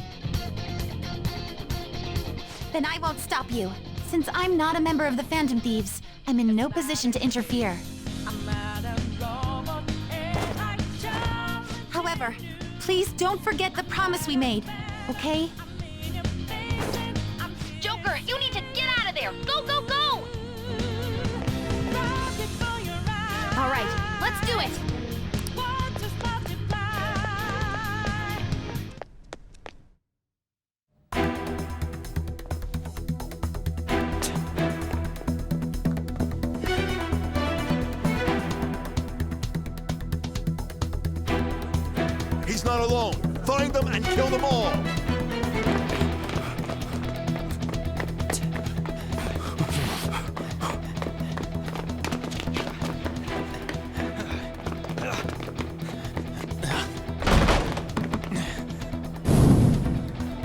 Then I won't stop you. Since I'm not a member of the Phantom Thieves, I'm in no position to interfere. However, please don't forget the promise we made, okay? Joker, you need to get out of there! Go, go, go! All right, let's do it! He's not alone. Find them and kill them all.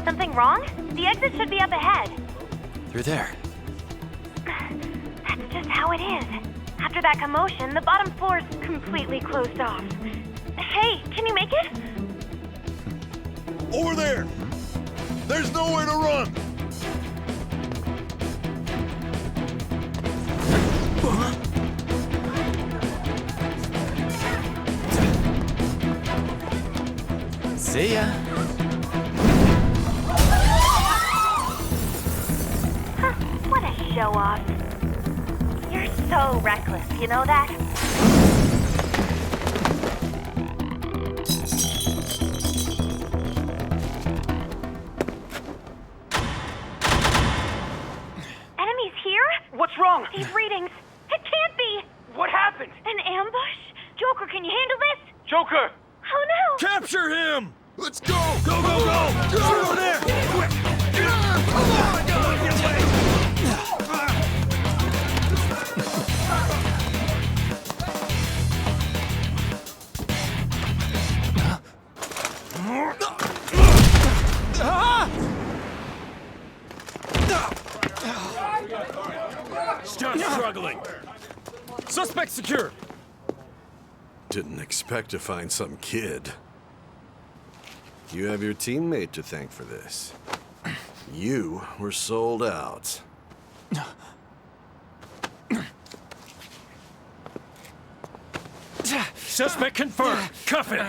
Something wrong? The exit should be up ahead. Through there. That's just how it is. After that commotion, the bottom floor's completely closed off. Hey, can you make it? Over there! There's nowhere to run! See ya. Huh, what a show-off. You're so reckless, you know that? Enemies here? What's wrong? These readings. It can't be! What happened? An ambush? Joker, can you handle this? Joker! Oh no! Capture him! Let's go! Go, go, go! Go over there! Quick! Come on! Get away! Stop struggling. Suspect secure. Didn't expect to find some kid. You have your teammate to thank for this. You were sold out. Suspect confirmed. Cuff it.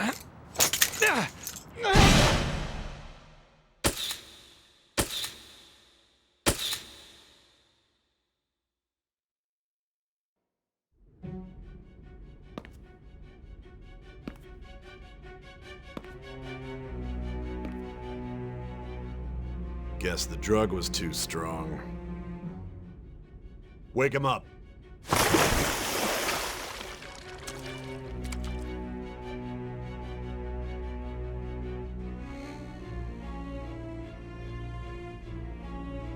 Guess the drug was too strong. Wake him up.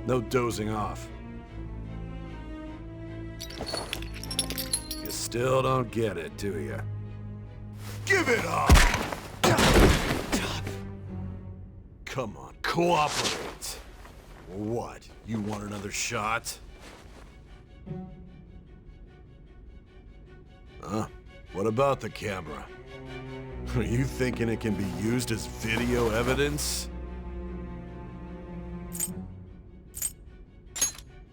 No dozing off. You still don't get it, do you? Give it up! Come on, cooperate. What? You want another shot? Huh? What about the camera? Are you thinking it can be used as video evidence?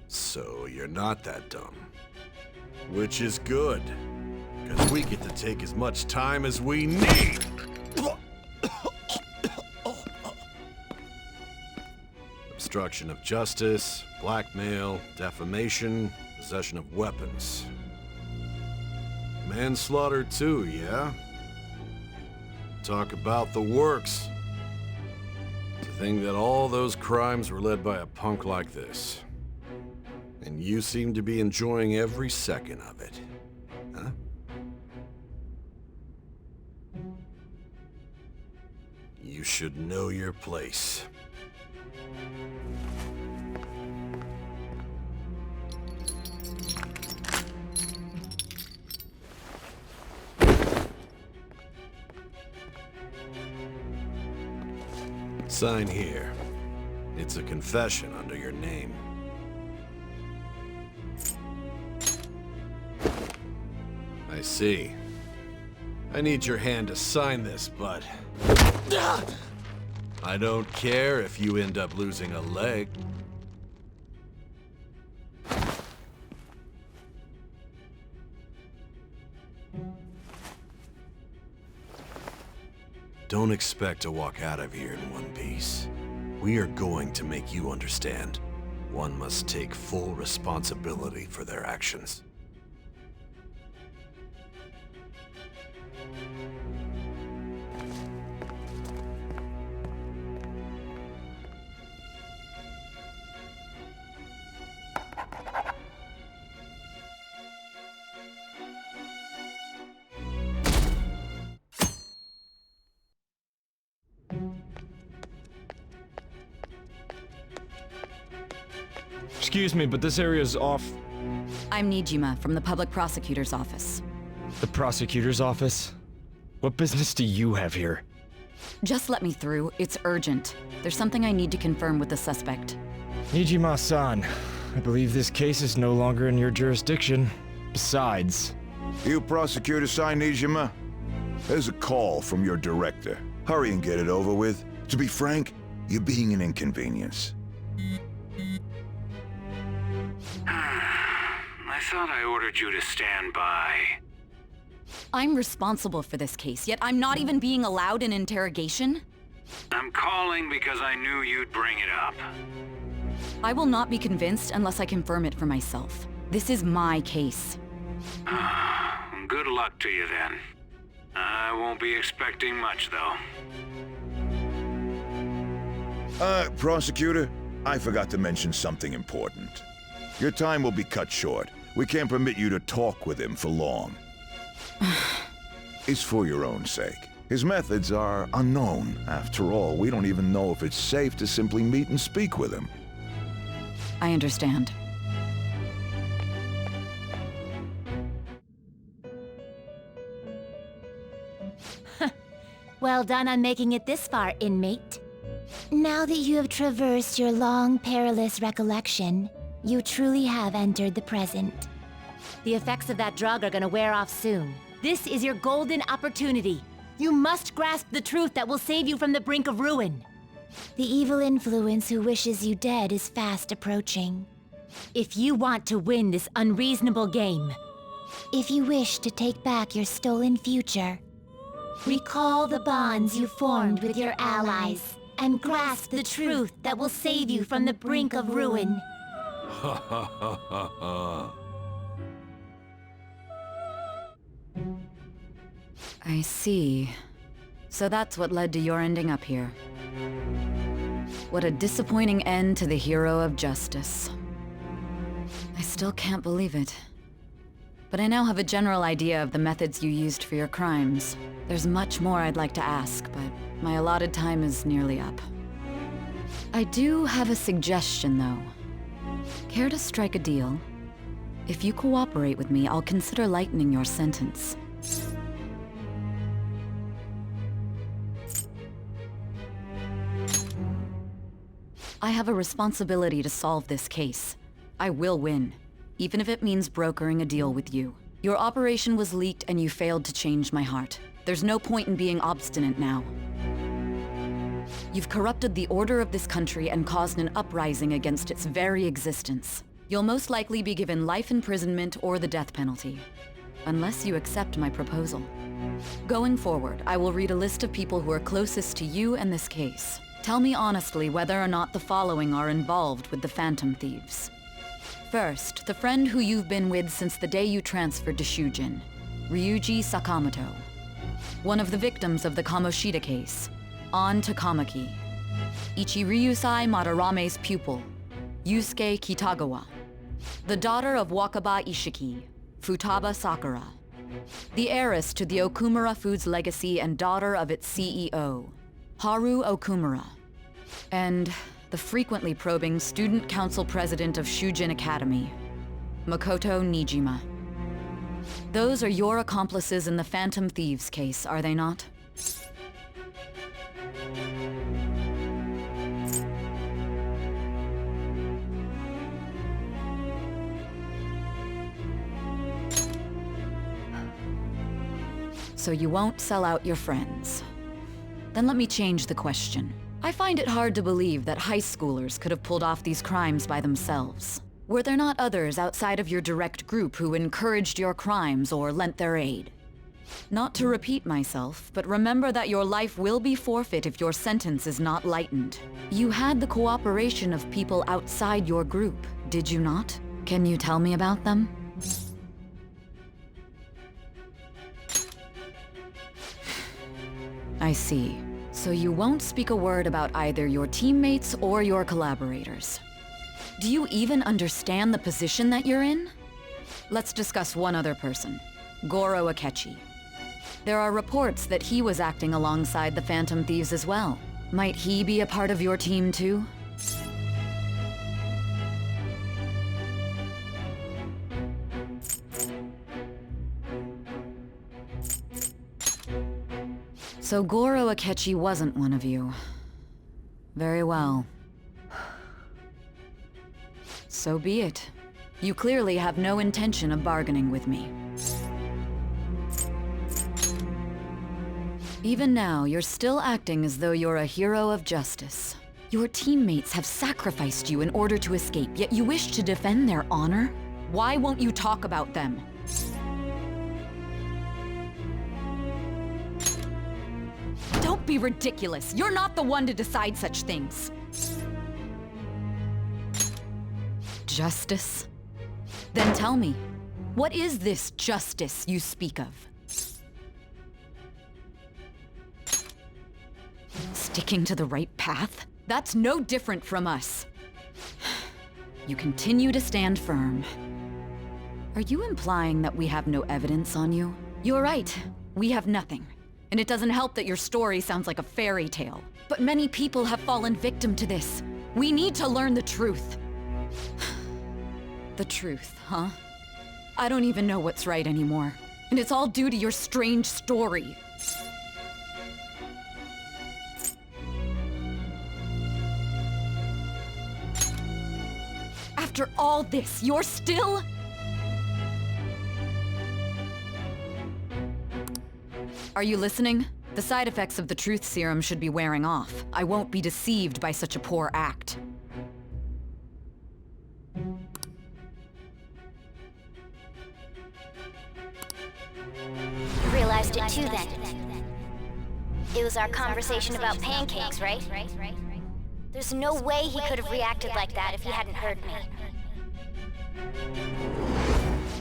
So you're not that dumb. Which is good, because we get to take as much time as we need. Obstruction of justice, blackmail, defamation, possession of weapons. Manslaughter too, yeah? Talk about the works. To think that all those crimes were led by a punk like this. And you seem to be enjoying every second of it. Huh? You should know your place. Sign here. It's a confession under your name. I see. I need your hand to sign this, but... I don't care if you end up losing a leg. Don't expect to walk out of here in one piece. We are going to make you understand. One must take full responsibility for their actions. Excuse me, but this area's off. I'm Nijima from the Public Prosecutor's Office. The prosecutor's office? What business do you have here? Just let me through. It's urgent. There's something I need to confirm with the suspect. Nijima-san, I believe this case is no longer in your jurisdiction. Besides... You prosecutor, sign Nijima? There's a call from your director. Hurry and get it over with. To be frank, you're being an inconvenience. I thought I ordered you to stand by. I'm responsible for this case, yet I'm not even being allowed an interrogation? I'm calling because I knew you'd bring it up. I will not be convinced unless I confirm it for myself. This is my case. Good luck to you then. I won't be expecting much, though. Prosecutor, I forgot to mention something important. Your time will be cut short. We can't permit you to talk with him for long. It's for your own sake. His methods are unknown. After all, we don't even know if it's safe to simply meet and speak with him. I understand. Well done on making it this far, inmate. Now that you have traversed your long, perilous recollection, you truly have entered the present. The effects of that drug are gonna wear off soon. This is your golden opportunity. You must grasp the truth that will save you from the brink of ruin. The evil influence who wishes you dead is fast approaching. If you want to win this unreasonable game, if you wish to take back your stolen future, recall the bonds you formed with your allies and grasp the truth that will save you from the brink of ruin. Ha ha ha ha ha. I see. So that's what led to your ending up here. What a disappointing end to the hero of justice. I still still can't believe it. But I now have a general idea of the methods you used for your crimes. There's much more I'd like to ask, but my allotted time is nearly up. I do have a suggestion, though. Care to strike a deal? If you cooperate with me, I'll consider lightening your sentence. I have a responsibility to solve this case. I will win, even if it means brokering a deal with you. Your operation was leaked and you failed to change my heart. There's no point in being obstinate now. You've corrupted the order of this country and caused an uprising against its very existence. You'll most likely be given life imprisonment or the death penalty, unless you accept my proposal. Going forward, I will read a list of people who are closest to you and this case. Tell me honestly whether or not the following are involved with the Phantom Thieves. First, the friend who you've been with since the day you transferred to Shujin, Ryuji Sakamoto. One of the victims of the Kamoshida case, An Takamaki. Ichiryusai Madarame's pupil, Yusuke Kitagawa. The daughter of Wakaba Ishiki, Futaba Sakura. The heiress to the Okumura Foods legacy and daughter of its CEO, Haru Okumura. And the frequently probing student council president of Shujin Academy, Makoto Nijima. Those are your accomplices in the Phantom Thieves case, are they not? So you won't sell out your friends. Then let me change the question. I find it hard to believe that high schoolers could have pulled off these crimes by themselves. Were there not others outside of your direct group who encouraged your crimes or lent their aid? Not to repeat myself, but remember that your life will be forfeit if your sentence is not lightened. You had the cooperation of people outside your group, did you not? Can you tell me about them? I see. So you won't speak a word about either your teammates or your collaborators. Do you even understand the position that you're in? Let's discuss one other person, Goro Akechi. There are reports that he was acting alongside the Phantom Thieves as well. Might he be a part of your team too? So Goro Akechi wasn't one of you. Very well. So be it. You clearly have no intention of bargaining with me. Even now, you're still acting as though you're a hero of justice. Your teammates have sacrificed you in order to escape, yet you wish to defend their honor? Why won't you talk about them? Don't be ridiculous. You're not the one to decide such things. Justice? Then tell me, what is this justice you speak of? Sticking to the right path? That's no different from us. You continue to stand firm. Are you implying that we have no evidence on you? You're right. We have nothing. And it doesn't help that your story sounds like a fairy tale. But many people have fallen victim to this. We need to learn the truth. The truth, huh? I don't even know what's right anymore. And it's all due to your strange story. After all this, you're still... Are you listening? The side effects of the truth serum should be wearing off. I won't be deceived by such a poor act. You realized it too then. It was our conversation about pancakes, right? There's no way he could have reacted like that if he hadn't heard me.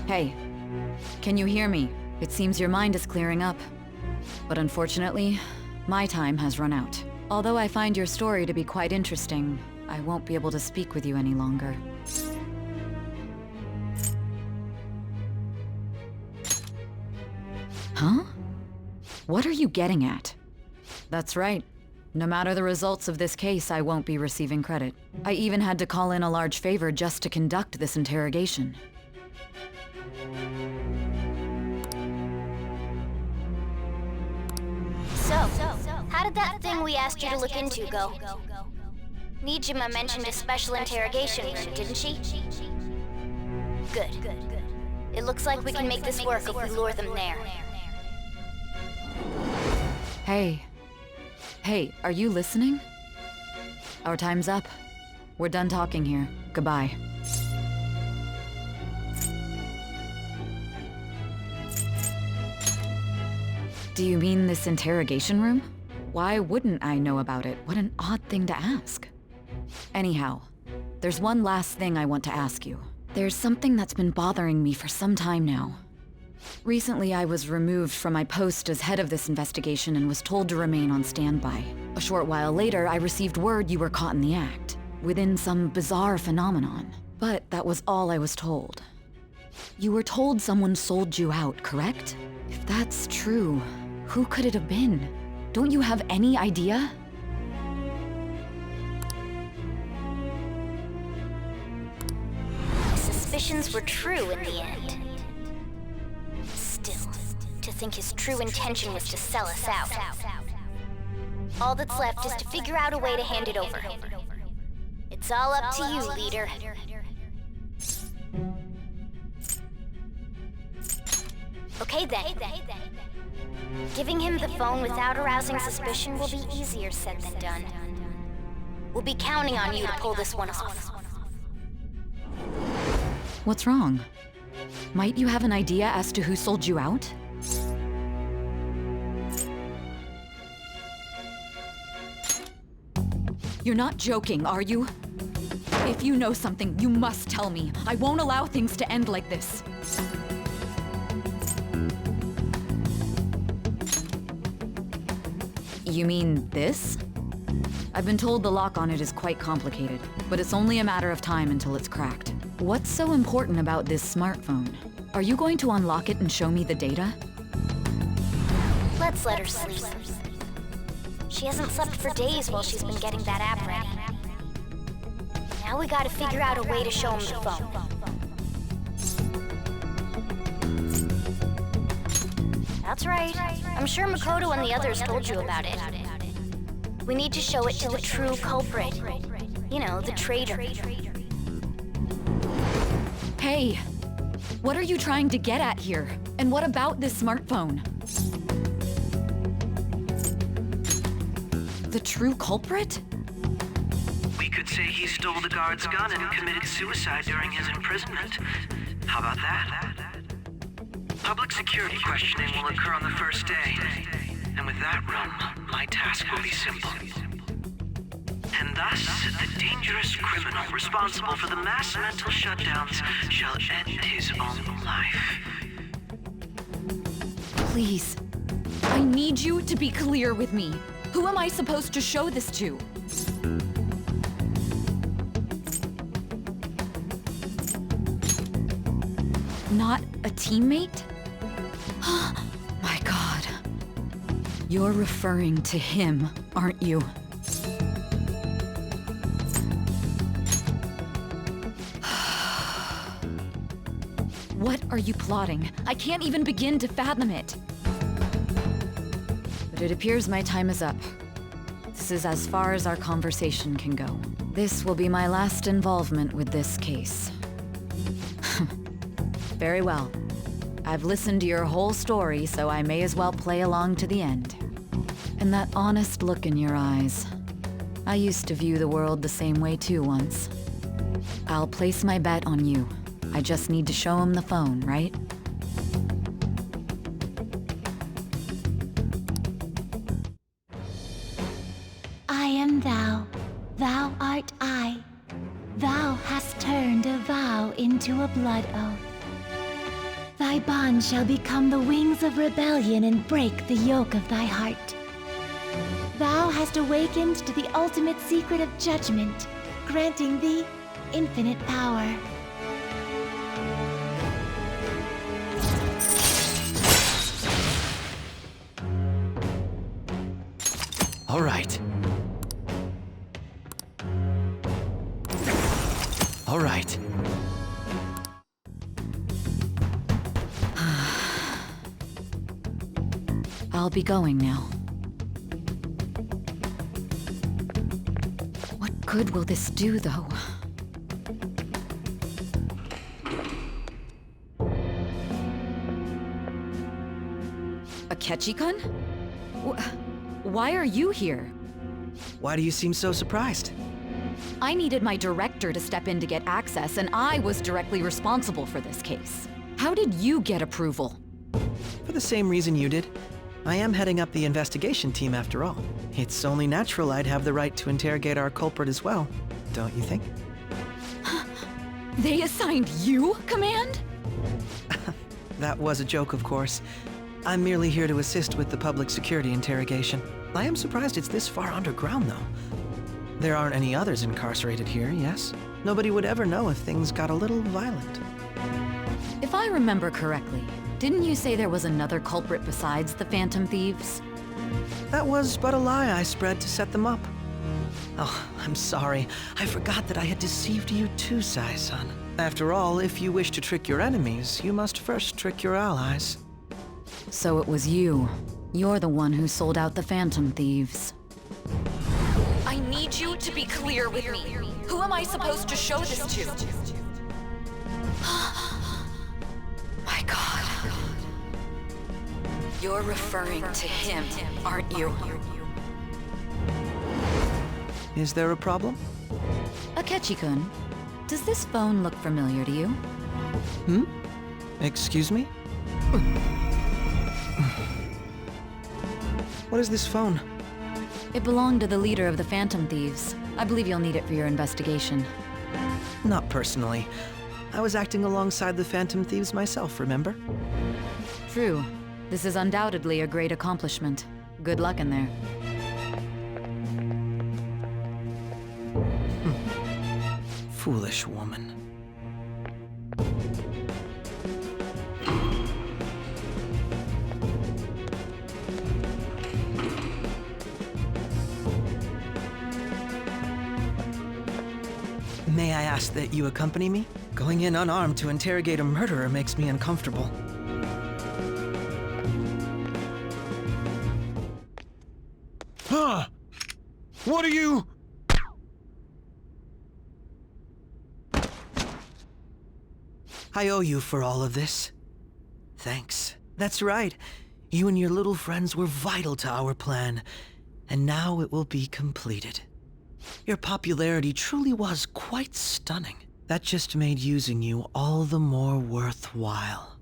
Hey, can you hear me? It seems your mind is clearing up. But unfortunately, my time has run out. Although I find your story to be quite interesting, I won't be able to speak with you any longer. Huh? What are you getting at? That's right. No matter the results of this case, I won't be receiving credit. I even had to call in a large favor just to conduct this interrogation. So, how did that thing we asked you to look into go? Nijima mentioned a special interrogation room, didn't she? Good. It looks like we can make this work if we lure them there. Hey. Hey, are you listening? Our time's up. We're done talking here. Goodbye. Do you mean this interrogation room? Why wouldn't I know about it? What an odd thing to ask. Anyhow, there's one last thing I want to ask you. There's something that's been bothering me for some time now. Recently, I was removed from my post as head of this investigation and was told to remain on standby. A short while later, I received word you were caught in the act, within some bizarre phenomenon. But that was all I was told. You were told someone sold you out, correct? If that's true, who could it have been? Don't you have any idea? My suspicions were true in the end. Still, to think his true intention was to sell us out. All that's left is to figure out a way to hand it over. It's all up to you, leader. Okay then. Giving him the phone without arousing suspicion will be easier said than done. We'll be counting on you to pull this one off. What's wrong? Might you have an idea as to who sold you out? You're not joking, are you? If you know something, you must tell me. I won't allow things to end like this. You mean this? I've been told the lock on it is quite complicated, but it's only a matter of time until it's cracked. What's so important about this smartphone? Are you going to unlock it and show me the data? Let's let her sleep. She hasn't slept for days while she's been getting that app ready. Now we gotta figure out a way to show him the phone. That's right. I'm sure Makoto and the others told you about it. We need to show it to the true culprit. You know, the traitor. Hey! What are you trying to get at here? And what about this smartphone? The true culprit? We could say he stole the guard's gun and committed suicide during his imprisonment. How about that? Public security questioning will occur on the first day. And with that room, my task will be simple. And thus, the dangerous criminal responsible for the mass mental shutdowns shall end his own life. Please. I need you to be clear with me. Who am I supposed to show this to? Not a teammate? My God. You're referring to him, aren't you? What are you plotting? I can't even begin to fathom it. But it appears my time is up. This is as far as our conversation can go. This will be my last involvement with this case. Very well. I've listened to your whole story, so I may as well play along to the end. And that honest look in your eyes. I used to view the world the same way too once. I'll place my bet on you. I just need to show him the phone, right? I am thou, thou art I. Thou hast turned a vow into a blood oath. Thy bond shall become the wings of rebellion and break the yoke of thy heart. Thou hast awakened to the ultimate secret of judgment, granting thee infinite power. I'll be going now. What good will this do, though? Akechi-kun? Why are you here? Why do you seem so surprised? I needed my director to step in to get access, and I was directly responsible for this case. How did you get approval? For the same reason you did. I am heading up the investigation team after all. It's only natural I'd have the right to interrogate our culprit as well, don't you think? They assigned you command? That was a joke, of course. I'm merely here to assist with the public security interrogation. I am surprised it's this far underground, though. There aren't any others incarcerated here, yes? Nobody would ever know if things got a little violent. If I remember correctly, didn't you say there was another culprit besides the Phantom Thieves? That was but a lie I spread to set them up. Oh, I'm sorry. I forgot that I had deceived you too, Sai-san. After all, if you wish to trick your enemies, you must first trick your allies. So it was you. You're the one who sold out the Phantom Thieves. I need you to be clear with me. Who am I supposed to show this to? My God. You're referring to him, aren't you? Is there a problem? Akechi-kun, does this phone look familiar to you? Hmm? Excuse me? What is this phone? It belonged to the leader of the Phantom Thieves. I believe you'll need it for your investigation. Not personally. I was acting alongside the Phantom Thieves myself, remember? True. This is undoubtedly a great accomplishment. Good luck in there. Foolish woman. May I ask that you accompany me? Going in unarmed to interrogate a murderer makes me uncomfortable. Huh? What are you... I owe you for all of this. Thanks. That's right. You and your little friends were vital to our plan, and now it will be completed. Your popularity truly was quite stunning. That just made using you all the more worthwhile.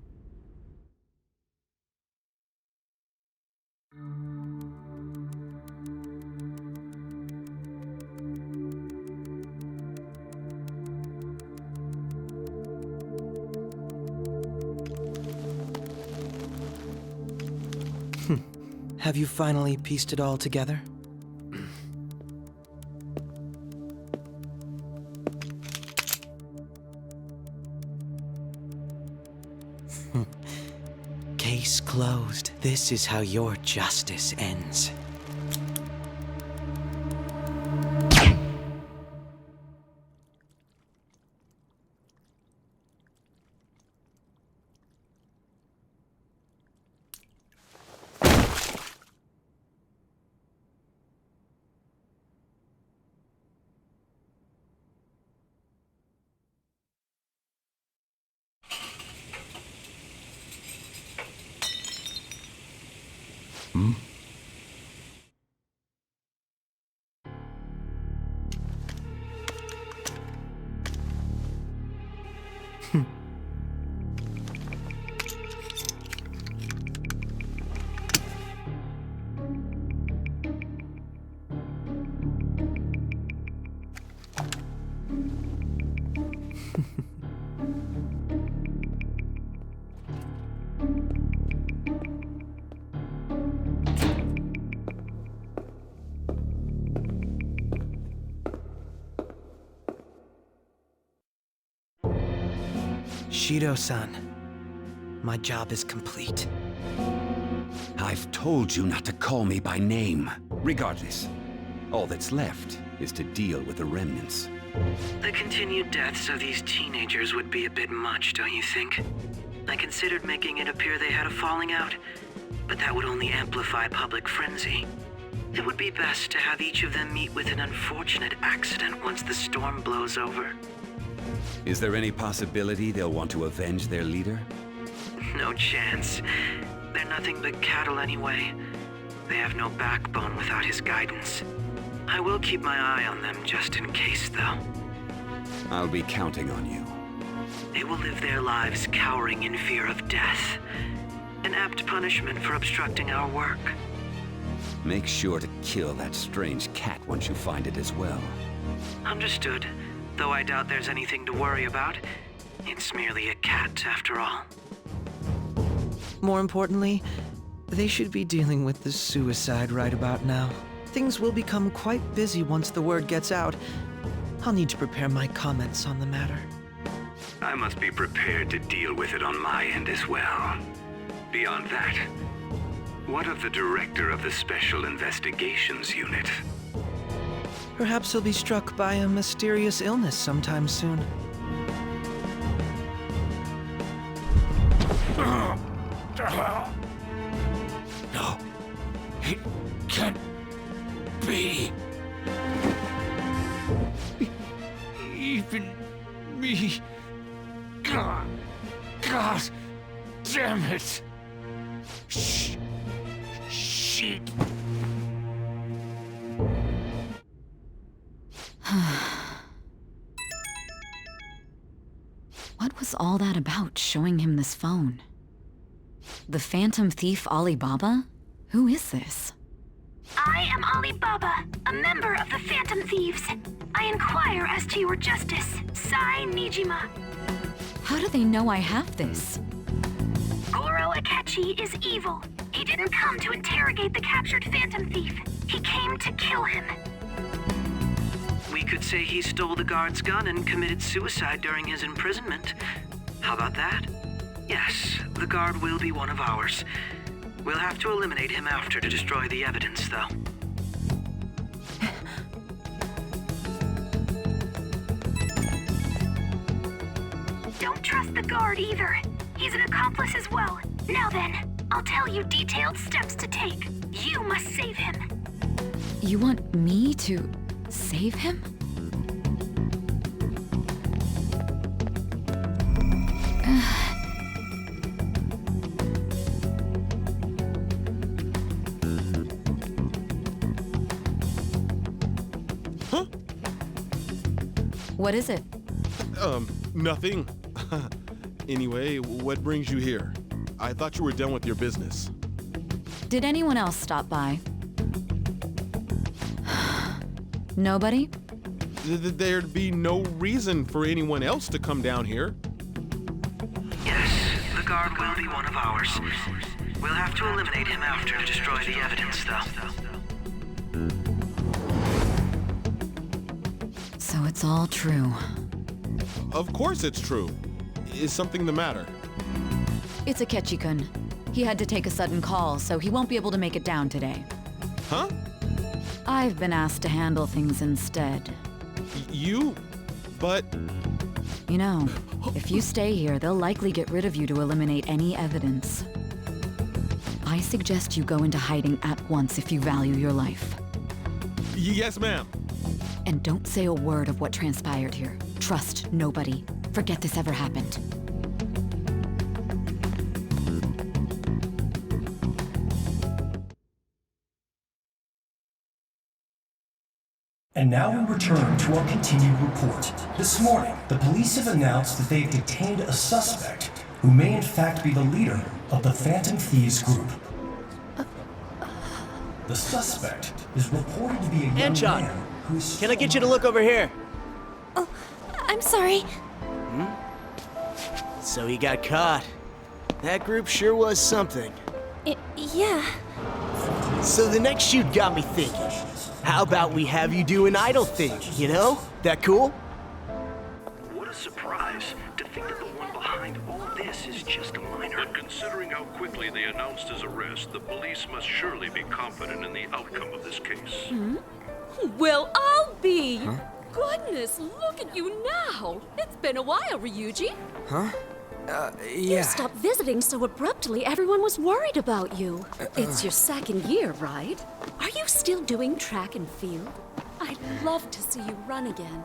Have you finally pieced it all together? Case closed. This is how your justice ends. Hmm? Shido-san, my job is complete. I've told you not to call me by name. Regardless, all that's left is to deal with the remnants. The continued deaths of these teenagers would be a bit much, don't you think? I considered making it appear they had a falling out. but that would only amplify public frenzy. It would be best to have each of them meet with an unfortunate accident once the storm blows over. Is there any possibility they'll want to avenge their leader? No chance. They're nothing but cattle anyway. They have no backbone without his guidance. I will keep my eye on them just in case, though. I'll be counting on you. They will live their lives cowering in fear of death. An apt punishment for obstructing our work. Make sure to kill that strange cat once you find it as well. Understood. Though I doubt there's anything to worry about. It's merely a cat, after all. More importantly, they should be dealing with the suicide right about now. Things will become quite busy once the word gets out. I'll need to prepare my comments on the matter. I must be prepared to deal with it on my end as well. Beyond that, what of the director of the Special Investigations Unit? Perhaps he'll be struck by a mysterious illness sometime soon. No, it can't be. Even me. God damn it. Shit. What was all that about, showing him this phone? The Phantom Thief Alibaba? Who is this? I am Alibaba, a member of the Phantom Thieves. I inquire as to your justice, Sai Nijima. How do they know I have this? Goro Akechi is evil. He didn't come to interrogate the captured Phantom Thief. He came to kill him. We could say he stole the guard's gun and committed suicide during his imprisonment. How about that? Yes, the guard will be one of ours. We'll have to eliminate him after to destroy the evidence, though. Don't trust the guard either. He's an accomplice as well. Now then, I'll tell you detailed steps to take. You must save him. You want me to save him? Huh? What is it? Nothing. Anyway, what brings you here? I thought you were done with your business. Did anyone else stop by? Nobody? There'd be no reason for anyone else to come down here. Yes, the guard will be one of ours. We'll have to eliminate him after to destroy the evidence, though. So it's all true. Of course it's true. Is something the matter? It's Akechi-kun. He had to take a sudden call, so he won't be able to make it down today. Huh? I've been asked to handle things instead. But... You know, if you stay here, they'll likely get rid of you to eliminate any evidence. I suggest you go into hiding at once if you value your life. Yes, ma'am. And don't say a word of what transpired here. Trust nobody. Forget this ever happened. And now we return to our continued report. This morning, the police have announced that they have detained a suspect who may in fact be the leader of the Phantom Thieves group. The suspect is reported to be a young man who is... Can I get you to look over here? Oh, I'm sorry. So he got caught. That group sure was something. Yeah. So the next shoot got me thinking. How about we have you do an idol thing, you know? That cool? What a surprise to think that the one behind all this is just a minor. But considering how quickly they announced his arrest, the police must surely be confident in the outcome of this case. Well, I'll be. Goodness, look at you now. It's been a while, Ryuji. Huh? You stopped visiting so abruptly, everyone was worried about you. It's your second year, right? Are you still doing track and field? I'd love to see you run again.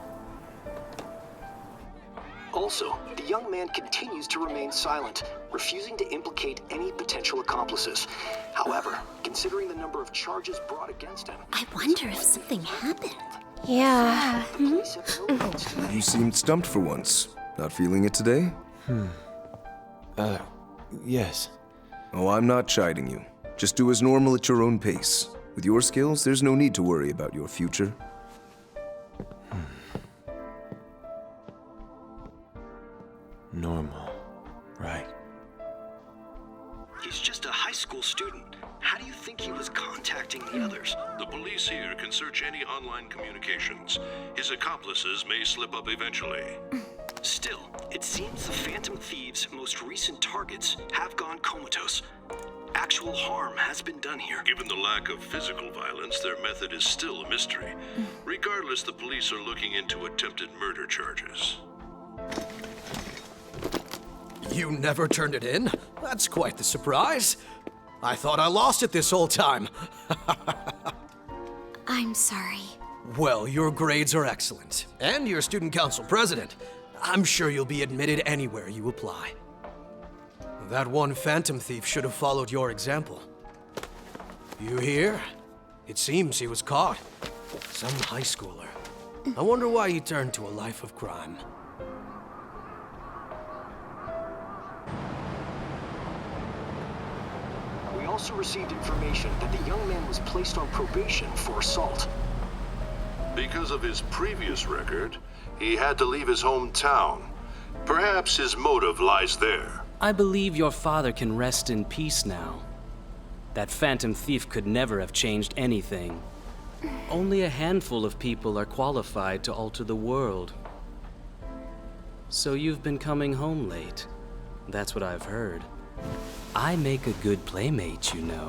Also, the young man continues to remain silent, refusing to implicate any potential accomplices. However, considering the number of charges brought against him... I wonder if something happened. Yeah. You seemed stumped for once. Not feeling it today? Yes. Oh, I'm not chiding you. Just do as normal at your own pace. With your skills, there's no need to worry about your future. Normal. Right. He's just a high school student. How do you think he was contacting the others? The police here can search any online communications. His accomplices may slip up eventually. Still, it seems the Phantom Thieves' most recent targets have gone comatose. Actual harm has been done here. Given the lack of physical violence, their method is still a mystery. Regardless, the police are looking into attempted murder charges. You never turned it in? That's quite the surprise. I thought I lost it this whole time. I'm sorry. Well, your grades are excellent, and you're student council president. I'm sure you'll be admitted anywhere you apply. That one Phantom Thief should have followed your example. You hear? It seems he was caught. Some high schooler. I wonder why he turned to a life of crime. We also received information that the young man was placed on probation for assault. Because of his previous record, he had to leave his hometown. Perhaps his motive lies there. I believe your father can rest in peace now. That Phantom Thief could never have changed anything. Only a handful of people are qualified to alter the world. So you've been coming home late. That's what I've heard. I make a good playmate, you know.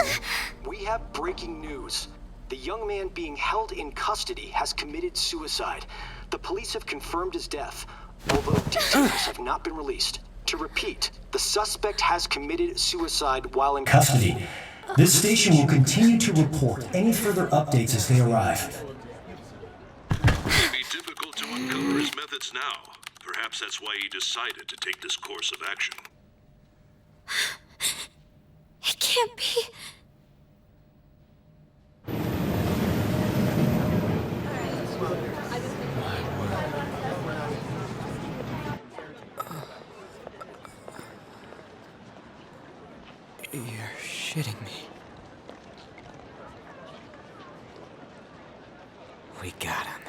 We have breaking news. The young man being held in custody has committed suicide. The police have confirmed his death, although details have not been released. To repeat, the suspect has committed suicide while in Custody. This station will continue to report any further updates as they arrive. It would be difficult to uncover his methods now. Perhaps that's why he decided to take this course of action. It can't be. You're shitting me. We got him.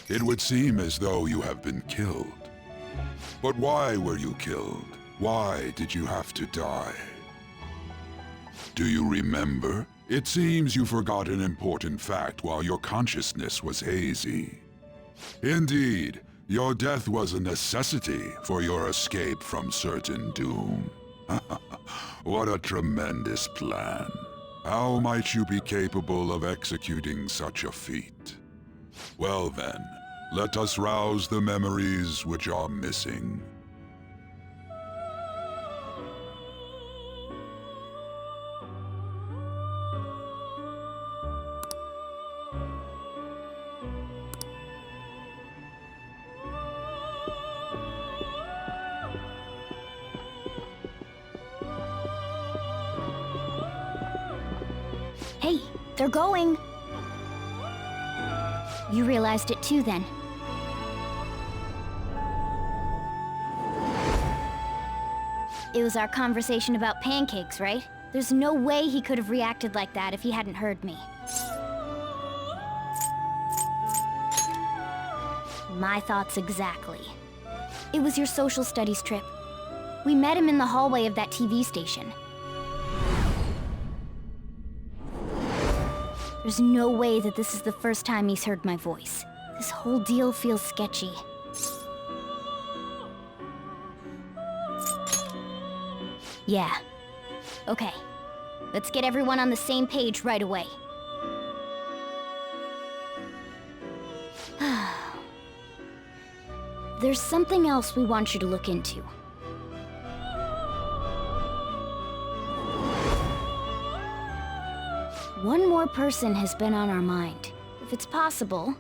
It would seem as though you have been killed. But why were you killed? Why did you have to die? Do you remember? It seems you forgot an important fact while your consciousness was hazy. Indeed, your death was a necessity for your escape from certain doom. What a tremendous plan. How might you be capable of executing such a feat? Well then, let us rouse the memories which are missing. Hey, they're going. You realized it too, then. It was our conversation about pancakes, right? There's no way he could have reacted like that if he hadn't heard me. My thoughts exactly. It was your social studies trip. We met him in the hallway of that TV station. There's no way that this is the first time he's heard my voice. This whole deal feels sketchy. Yeah. Okay. Let's get everyone on the same page right away. There's something else we want you to look into. One more person has been on our mind. If it's possible,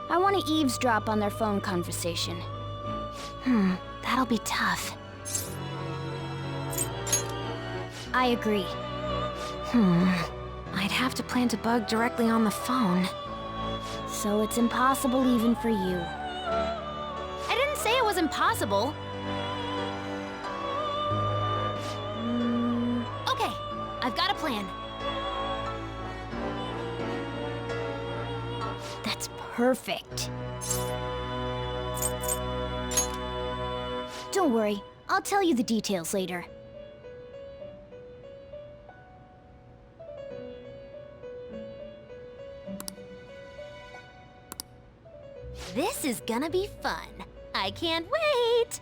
I want to eavesdrop on their phone conversation. That'll be tough. I agree. I'd have to plant a bug directly on the phone. So it's impossible even for you. I didn't say it was impossible. Okay, I've got a plan. That's perfect. Don't worry, I'll tell you the details later. This is gonna be fun. I can't wait!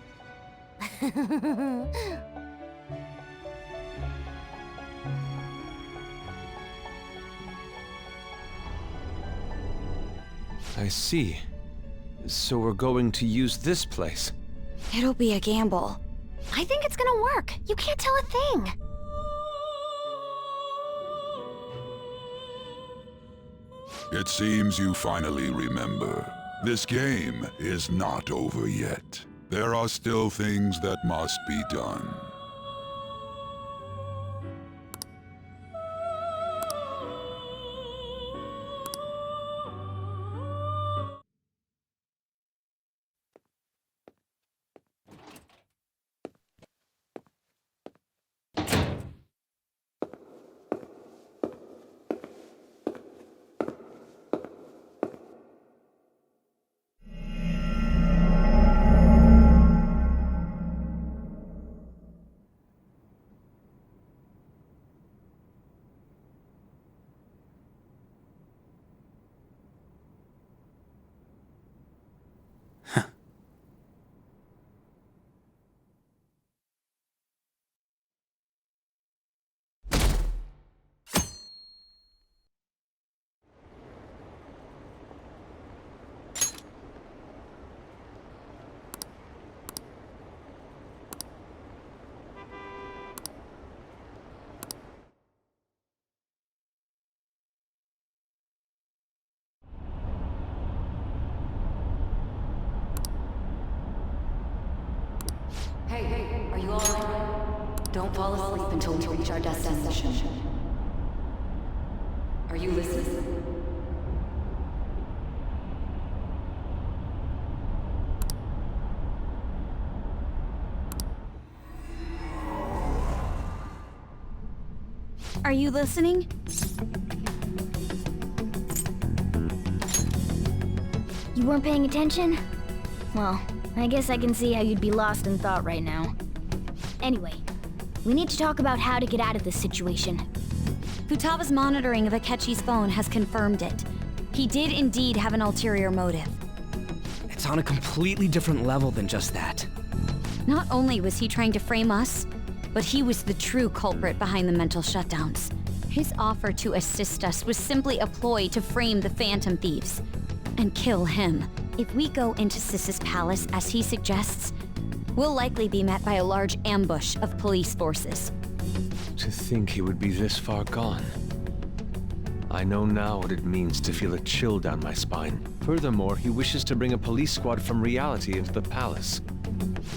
I see. So we're going to use this place. It'll be a gamble. I think it's gonna work. You can't tell a thing. It seems you finally remember. This game is not over yet. There are still things that must be done. Hey, are you all right? Don't fall asleep until we reach our destination. Are you listening? Are you listening? You weren't paying attention? Well, I guess I can see how you'd be lost in thought right now. Anyway, we need to talk about how to get out of this situation. Futaba's monitoring of Akechi's phone has confirmed it. He did indeed have an ulterior motive. It's on a completely different level than just that. Not only was he trying to frame us, but he was the true culprit behind the mental shutdowns. His offer to assist us was simply a ploy to frame the Phantom Thieves and kill him. If we go into Sis's palace, as he suggests, we'll likely be met by a large ambush of police forces. To think he would be this far gone. I know now what it means to feel a chill down my spine. Furthermore, he wishes to bring a police squad from reality into the palace.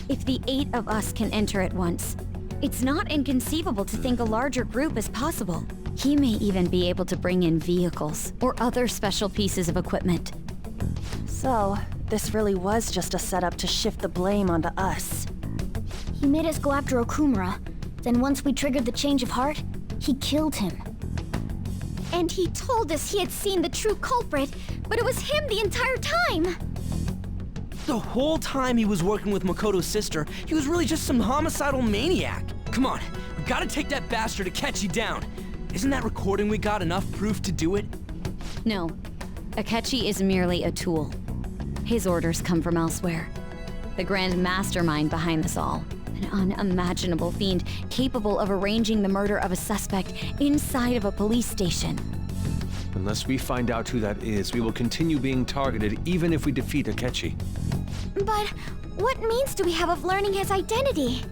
If the 8 of us can enter at once, it's not inconceivable to think a larger group is possible. He may even be able to bring in vehicles or other special pieces of equipment. So, this really was just a setup to shift the blame onto us. He made us go after Okumura. Then once we triggered the change of heart, he killed him. And he told us he had seen the true culprit, but it was him the entire time! The whole time he was working with Makoto's sister, he was really just some homicidal maniac. Come on, we gotta take that bastard Akechi down. Isn't that recording we got enough proof to do it? No, Akechi is merely a tool. His orders come from elsewhere. The grand mastermind behind this all An unimaginable fiend capable of arranging the murder of a suspect inside of a police station. Unless we find out who that is, we will continue being targeted even if we defeat Akechi. But what means do we have of learning his identity?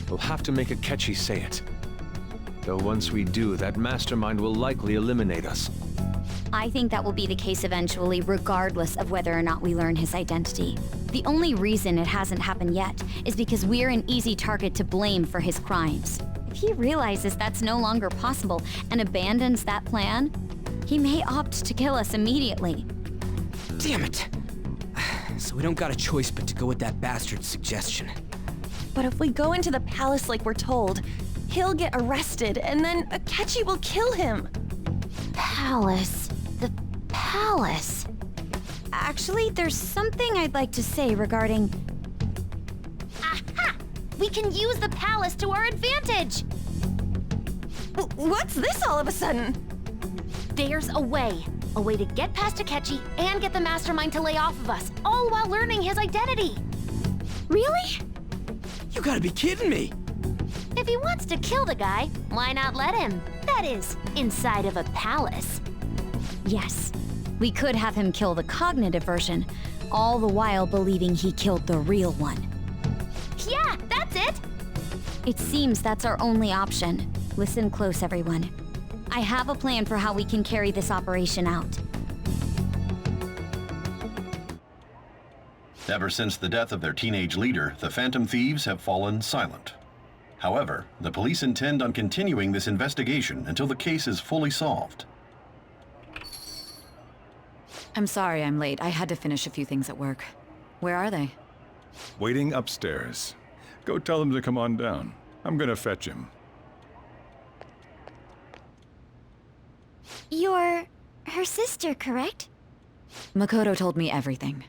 We'll have to make Akechi say it. Though once we do, that mastermind will likely eliminate us. I think that will be the case eventually, regardless of whether or not we learn his identity. The only reason it hasn't happened yet is because we're an easy target to blame for his crimes. If he realizes that's no longer possible and abandons that plan, he may opt to kill us immediately. Damn it! So we don't got a choice but to go with that bastard's suggestion. But if we go into the palace like we're told, he'll get arrested, and then Akechi will kill him. Palace. The palace. Actually, there's something I'd like to say regarding... Aha! We can use the palace to our advantage! What's this all of a sudden? There's a way. A way to get past Akechi and get the mastermind to lay off of us, all while learning his identity. Really? You gotta be kidding me! If he wants to kill the guy, why not let him? That is, inside of a palace. Yes, we could have him kill the cognitive version, all the while believing he killed the real one. Yeah, that's it! It seems that's our only option. Listen close, everyone. I have a plan for how we can carry this operation out. Ever since the death of their teenage leader, the Phantom Thieves have fallen silent. However, the police intend on continuing this investigation until the case is fully solved. I'm sorry I'm late. I had to finish a few things at work. Where are they? Waiting upstairs. Go tell them to come on down. I'm gonna fetch him. You're her sister, correct? Makoto told me everything.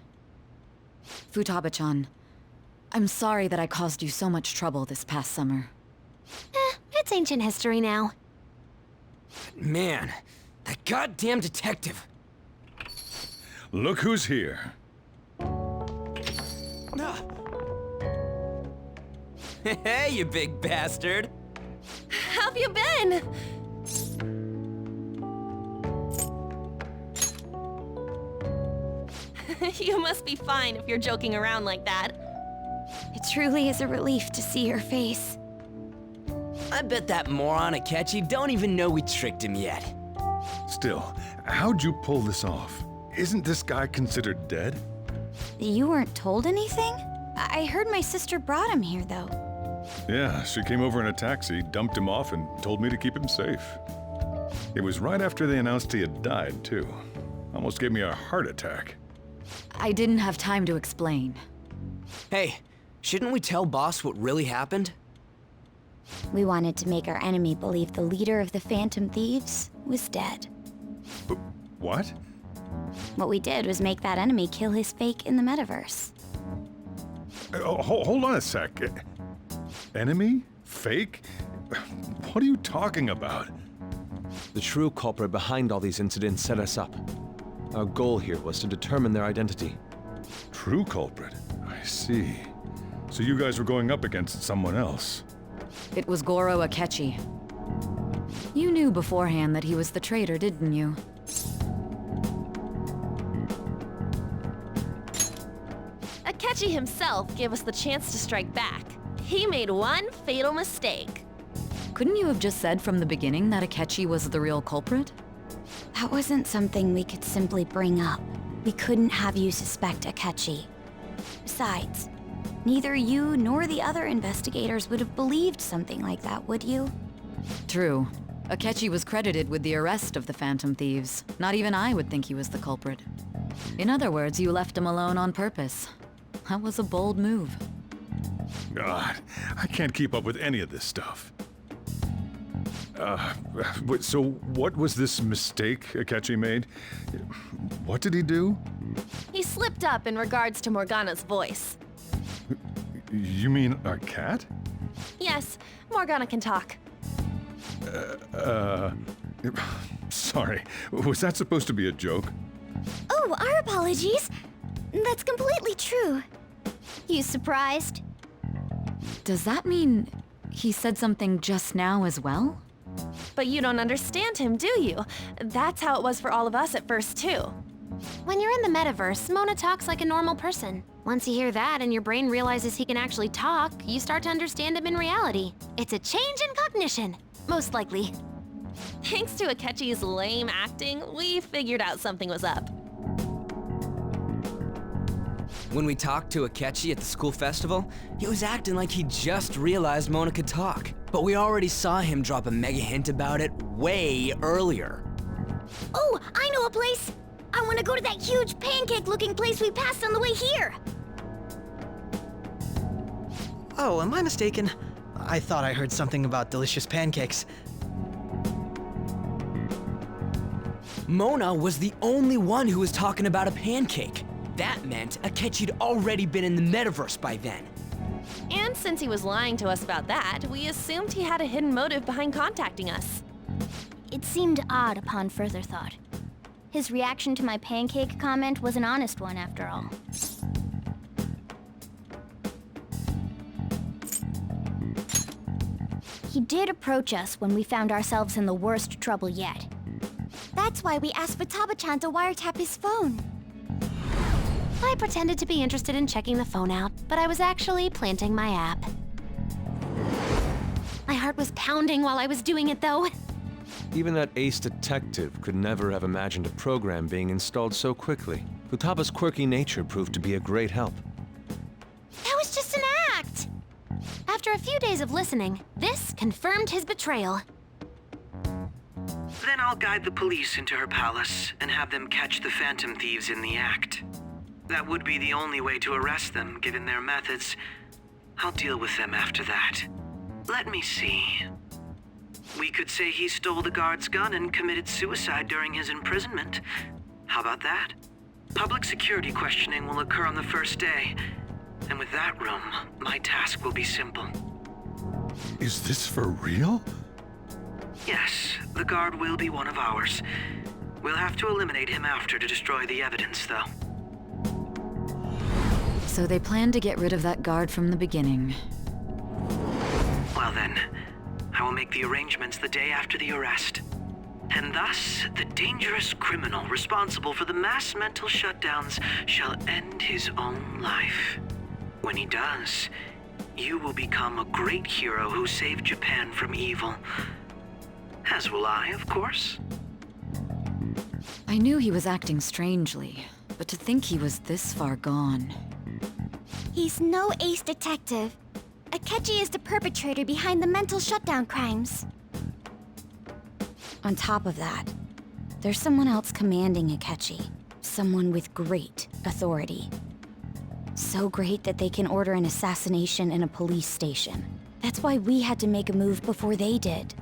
Futaba-chan, I'm sorry that I caused you so much trouble this past summer. It's ancient history now. Man, that goddamn detective. Look who's here. Hey, you big bastard. How've you been? You must be fine if you're joking around like that. It truly is a relief to see your face. I bet that moron Akechi don't even know we tricked him yet. Still, how'd you pull this off? Isn't this guy considered dead? You weren't told anything? I heard my sister brought him here, though. Yeah, she came over in a taxi, dumped him off, and told me to keep him safe. It was right after they announced he had died, too. Almost gave me a heart attack. I didn't have time to explain. Hey, shouldn't we tell Boss what really happened? We wanted to make our enemy believe the leader of the Phantom Thieves was dead. What? What we did was make that enemy kill his fake in the metaverse. Hold on a sec. Enemy? Fake? What are you talking about? The true culprit behind all these incidents set us up. Our goal here was to determine their identity. True culprit? I see. So you guys were going up against someone else. It was Goro Akechi. You knew beforehand that he was the traitor, didn't you? Akechi himself gave us the chance to strike back. He made one fatal mistake. Couldn't you have just said from the beginning that Akechi was the real culprit? That wasn't something we could simply bring up. We couldn't have you suspect Akechi. Besides, neither you nor the other investigators would have believed something like that, would you? True. Akechi was credited with the arrest of the Phantom Thieves. Not even I would think he was the culprit. In other words, you left him alone on purpose. That was a bold move. God, I can't keep up with any of this stuff. So what was this mistake Akechi made? What did he do? He slipped up in regards to Morgana's voice. You mean a cat? Yes, Morgana can talk. Sorry, was that supposed to be a joke? Oh, our apologies. That's completely true. You surprised? Does that mean he said something just now as well? But you don't understand him, do you? That's how it was for all of us at first, too. When you're in the metaverse, Mona talks like a normal person. Once you hear that and your brain realizes he can actually talk, you start to understand him in reality. It's a change in cognition, most likely. Thanks to Akechi's lame acting, we figured out something was up. When we talked to Akechi at the school festival, he was acting like he just realized Mona could talk. But we already saw him drop a mega hint about it way earlier. Oh, I know a place! I want to go to that huge pancake-looking place we passed on the way here! Oh, am I mistaken? I thought I heard something about delicious pancakes. Mona was the only one who was talking about a pancake. That meant Akechi'd already been in the metaverse by then. And since he was lying to us about that, we assumed he had a hidden motive behind contacting us. It seemed odd upon further thought. His reaction to my pancake comment was an honest one, after all. He did approach us when we found ourselves in the worst trouble yet. That's why we asked Futaba-chan to wiretap his phone. I pretended to be interested in checking the phone out, but I was actually planting my app. My heart was pounding while I was doing it, though. Even that ace detective could never have imagined a program being installed so quickly. Futaba's quirky nature proved to be a great help. That was just an act! After a few days of listening, this confirmed his betrayal. Then I'll guide the police into her palace and have them catch the Phantom Thieves in the act. That would be the only way to arrest them, given their methods. I'll deal with them after that. Let me see. We could say he stole the guard's gun and committed suicide during his imprisonment. How about that? Public security questioning will occur on the first day. And with that room, my task will be simple. Is this for real? Yes, the guard will be one of ours. We'll have to eliminate him after to destroy the evidence, though. So they planned to get rid of that guard from the beginning. Well then, I will make the arrangements the day after the arrest. And thus, the dangerous criminal responsible for the mass mental shutdowns shall end his own life. When he does, you will become a great hero who saved Japan from evil. As will I, of course. I knew he was acting strangely, but to think he was this far gone. He's no ace detective. Akechi is the perpetrator behind the mental shutdown crimes. On top of that, there's someone else commanding Akechi. Someone with great authority. So great that they can order an assassination in a police station. That's why we had to make a move before they did.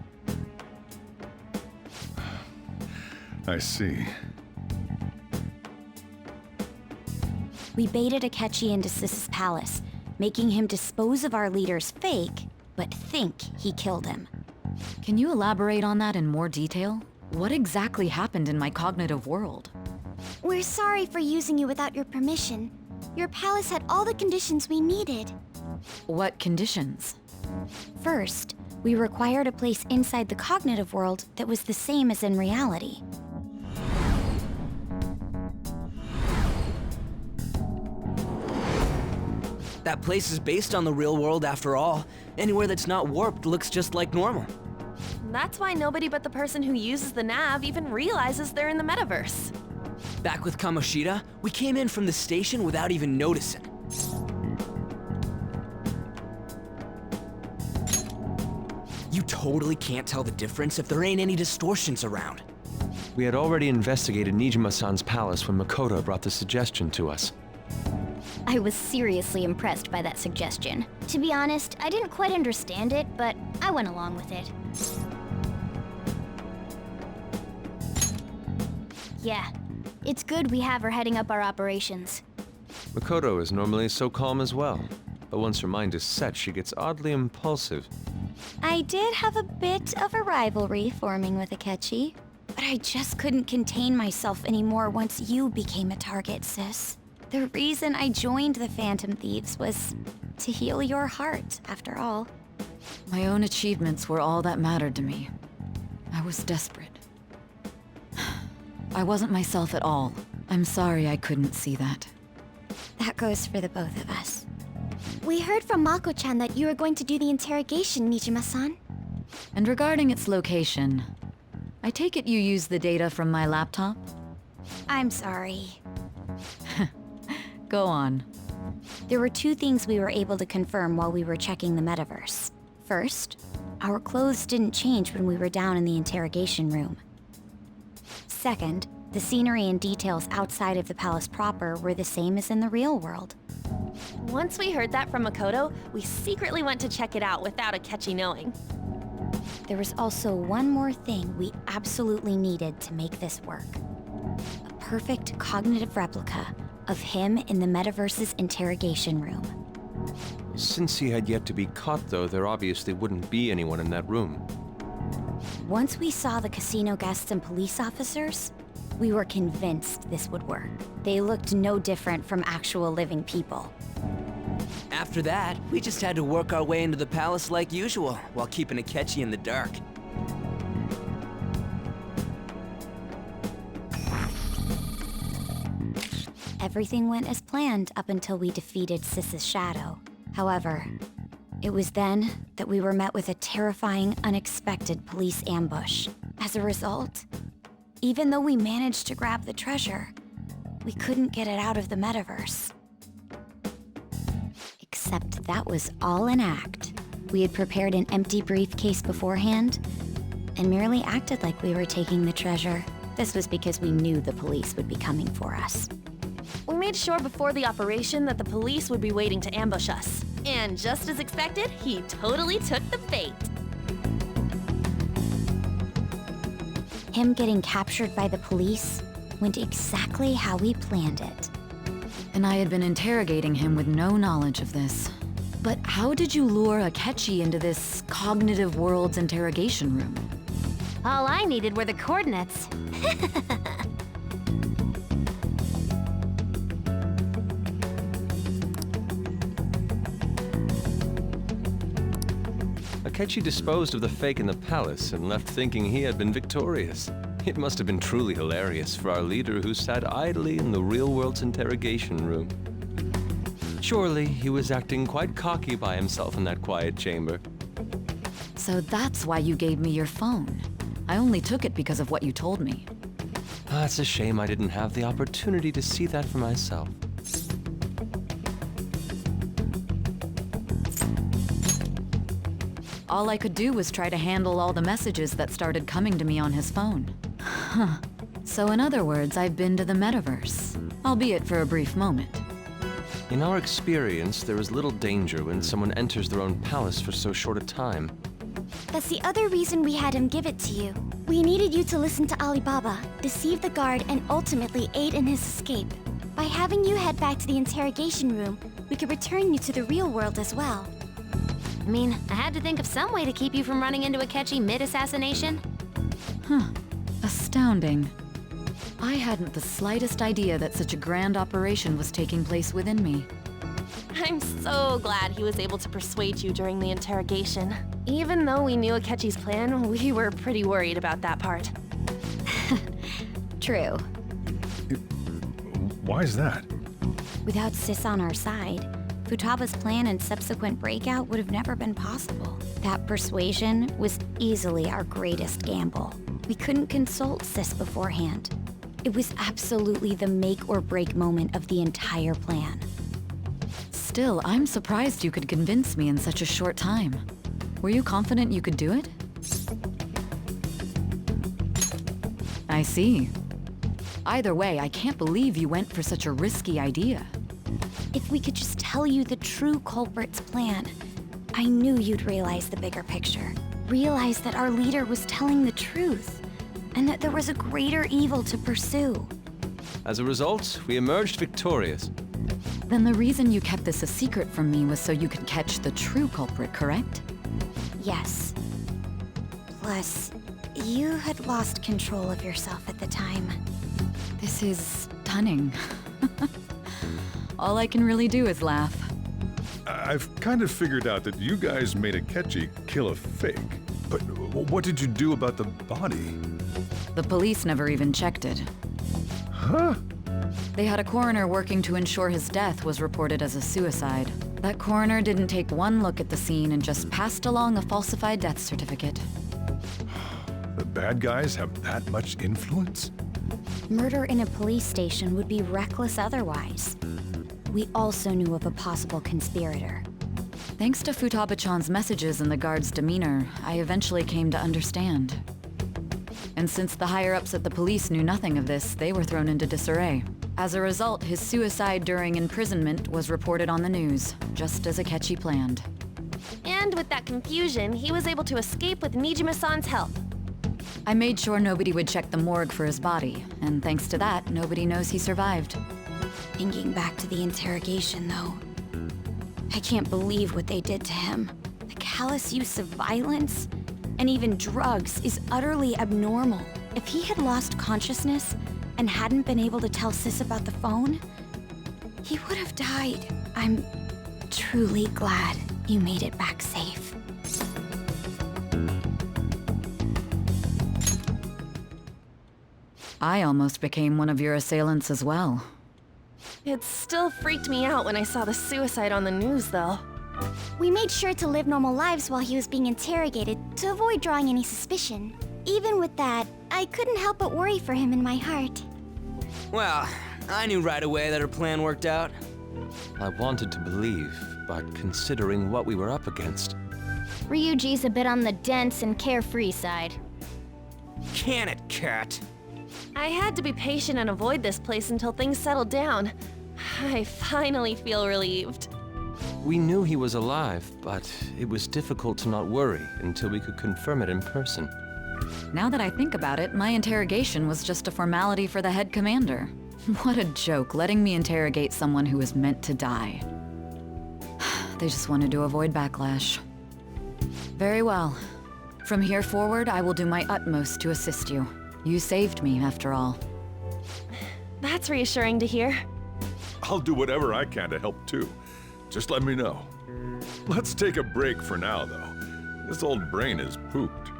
I see. We baited Akechi into Sis's palace, making him dispose of our leader's fake, but think he killed him. Can you elaborate on that in more detail? What exactly happened in my cognitive world? We're sorry for using you without your permission. Your palace had all the conditions we needed. What conditions? First, we required a place inside the cognitive world that was the same as in reality. That place is based on the real world after all. Anywhere that's not warped looks just like normal. That's why nobody but the person who uses the nav even realizes they're in the metaverse. Back with Kamoshida, we came in from the station without even noticing. You totally can't tell the difference if there ain't any distortions around. We had already investigated Nijima-san's palace when Makoto brought the suggestion to us. I was seriously impressed by that suggestion. To be honest, I didn't quite understand it, but I went along with it. Yeah, it's good we have her heading up our operations. Makoto is normally so calm as well, but once her mind is set, she gets oddly impulsive. I did have a bit of a rivalry forming with Akechi, but I just couldn't contain myself anymore once you became a target, Sis. The reason I joined the Phantom Thieves was To heal your heart, after all. My own achievements were all that mattered to me. I was desperate. I wasn't myself at all. I'm sorry I couldn't see that. That goes for the both of us. We heard from Mako-chan that you were going to do the interrogation, Nijima-san. And regarding its location, I take it you used the data from my laptop? I'm sorry. Go on. There were two things we were able to confirm while we were checking the metaverse. First, our clothes didn't change when we were down in the interrogation room. Second, the scenery and details outside of the palace proper were the same as in the real world. Once we heard that from Makoto, we secretly went to check it out without Akechi knowing. There was also one more thing we absolutely needed to make this work. A perfect cognitive replica of him in the metaverse's interrogation room. Since he had yet to be caught, though, there obviously wouldn't be anyone in that room. Once we saw the casino guests and police officers, we were convinced this would work. They looked no different from actual living people. After that, we just had to work our way into the palace like usual, while keeping Akechi in the dark. Everything went as planned up until we defeated Sis's shadow. However, it was then that we were met with a terrifying, unexpected police ambush. As a result, even though we managed to grab the treasure, we couldn't get it out of the metaverse. Except that was all an act. We had prepared an empty briefcase beforehand and merely acted like we were taking the treasure. This was because we knew the police would be coming for us. We made sure before the operation that the police would be waiting to ambush us. And just as expected, he totally took the bait. Him getting captured by the police went exactly how we planned it. And I had been interrogating him with no knowledge of this. But how did you lure Akechi into this cognitive world's interrogation room? All I needed were the coordinates. Akechi disposed of the fake in the palace and left thinking he had been victorious. It must have been truly hilarious for our leader who sat idly in the real world's interrogation room. Surely he was acting quite cocky by himself in that quiet chamber. So that's why you gave me your phone. I only took it because of what you told me. It's a shame I didn't have the opportunity to see that for myself. All I could do was try to handle all the messages that started coming to me on his phone. Huh. So in other words, I've been to the metaverse, albeit for a brief moment. In our experience, there is little danger when someone enters their own palace for so short a time. That's the other reason we had him give it to you. We needed you to listen to Alibaba, deceive the guard, and ultimately aid in his escape. By having you head back to the interrogation room, we could return you to the real world as well. I mean, I had to think of some way to keep you from running into Akechi mid-assassination. Huh. Astounding. I hadn't the slightest idea that such a grand operation was taking place within me. I'm so glad he was able to persuade you during the interrogation. Even though we knew Akechi's plan, we were pretty worried about that part. True. Why is that? Without Sis on our side, Futaba's plan and subsequent breakout would have never been possible. That persuasion was easily our greatest gamble. We couldn't consult Sis beforehand. It was absolutely the make or break moment of the entire plan. Still, I'm surprised you could convince me in such a short time. Were you confident you could do it? I see. Either way, I can't believe you went for such a risky idea. If we could just tell you the true culprit's plan, I knew you'd realize the bigger picture. Realize that our leader was telling the truth, and that there was a greater evil to pursue. As a result, we emerged victorious. Then the reason you kept this a secret from me was so you could catch the true culprit, correct? Yes. Plus, you had lost control of yourself at the time. This is stunning. All I can really do is laugh. I've kind of figured out that you guys made Akechi kill a fake. But what did you do about the body? The police never even checked it. Huh? They had a coroner working to ensure his death was reported as a suicide. That coroner didn't take one look at the scene and just passed along a falsified death certificate. The bad guys have that much influence? Murder in a police station would be reckless otherwise. We also knew of a possible conspirator. Thanks to Futaba-chan's messages and the guard's demeanor, I eventually came to understand. And since the higher-ups at the police knew nothing of this, they were thrown into disarray. As a result, his suicide during imprisonment was reported on the news, just as Akechi planned. And with that confusion, he was able to escape with Nijima-san's help. I made sure nobody would check the morgue for his body, and thanks to that, nobody knows he survived. Thinking back to the interrogation, though, I can't believe what they did to him. The callous use of violence and even drugs is utterly abnormal. If he had lost consciousness and hadn't been able to tell Sis about the phone, he would have died. I'm truly glad you made it back safe. I almost became one of your assailants as well. It still freaked me out when I saw the suicide on the news, though. We made sure to live normal lives while he was being interrogated to avoid drawing any suspicion. Even with that, I couldn't help but worry for him in my heart. Well, I knew right away that her plan worked out. I wanted to believe, but considering what we were up against... Ryuji's a bit on the dense and carefree side. Can it, Cat? I had to be patient and avoid this place until things settled down. I finally feel relieved. We knew he was alive, but it was difficult to not worry until we could confirm it in person. Now that I think about it, my interrogation was just a formality for the head commander. What a joke, letting me interrogate someone who was meant to die. They just wanted to avoid backlash. Very well. From here forward, I will do my utmost to assist you. You saved me, after all. That's reassuring to hear. I'll do whatever I can to help too. Just let me know. Let's take a break for now, though. This old brain is pooped.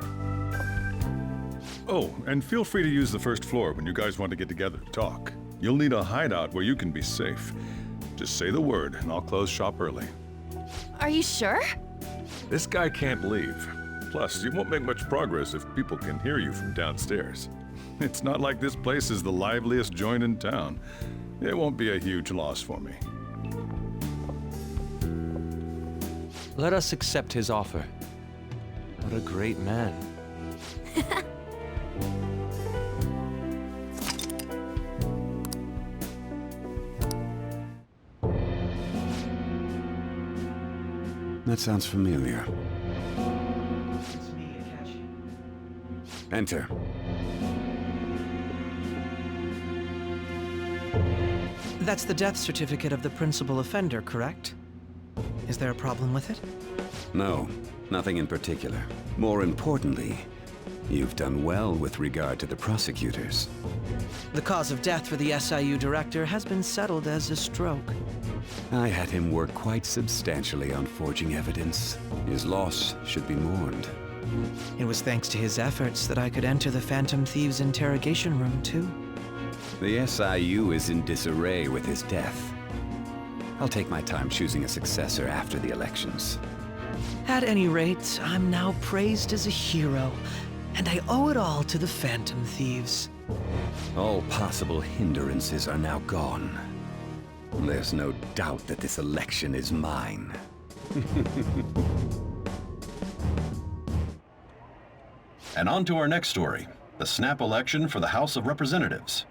Oh, and feel free to use the first floor when you guys want to get together to talk. You'll need a hideout where you can be safe. Just say the word, and I'll close shop early. Are you sure? This guy can't leave. Plus, you won't make much progress if people can hear you from downstairs. It's not like this place is the liveliest joint in town. It won't be a huge loss for me. Let us accept his offer. What a great man. That sounds familiar. Enter. That's the death certificate of the principal offender, correct? Is there a problem with it? No, nothing in particular. More importantly, you've done well with regard to the prosecutors. The cause of death for the SIU director has been settled as a stroke. I had him work quite substantially on forging evidence. His loss should be mourned. It was thanks to his efforts that I could enter the Phantom Thieves' interrogation room, too. The SIU is in disarray with his death. I'll take my time choosing a successor after the elections. At any rate, I'm now praised as a hero, and I owe it all to the Phantom Thieves. All possible hindrances are now gone. There's no doubt that this election is mine. And on to our next story, the snap election for the House of Representatives.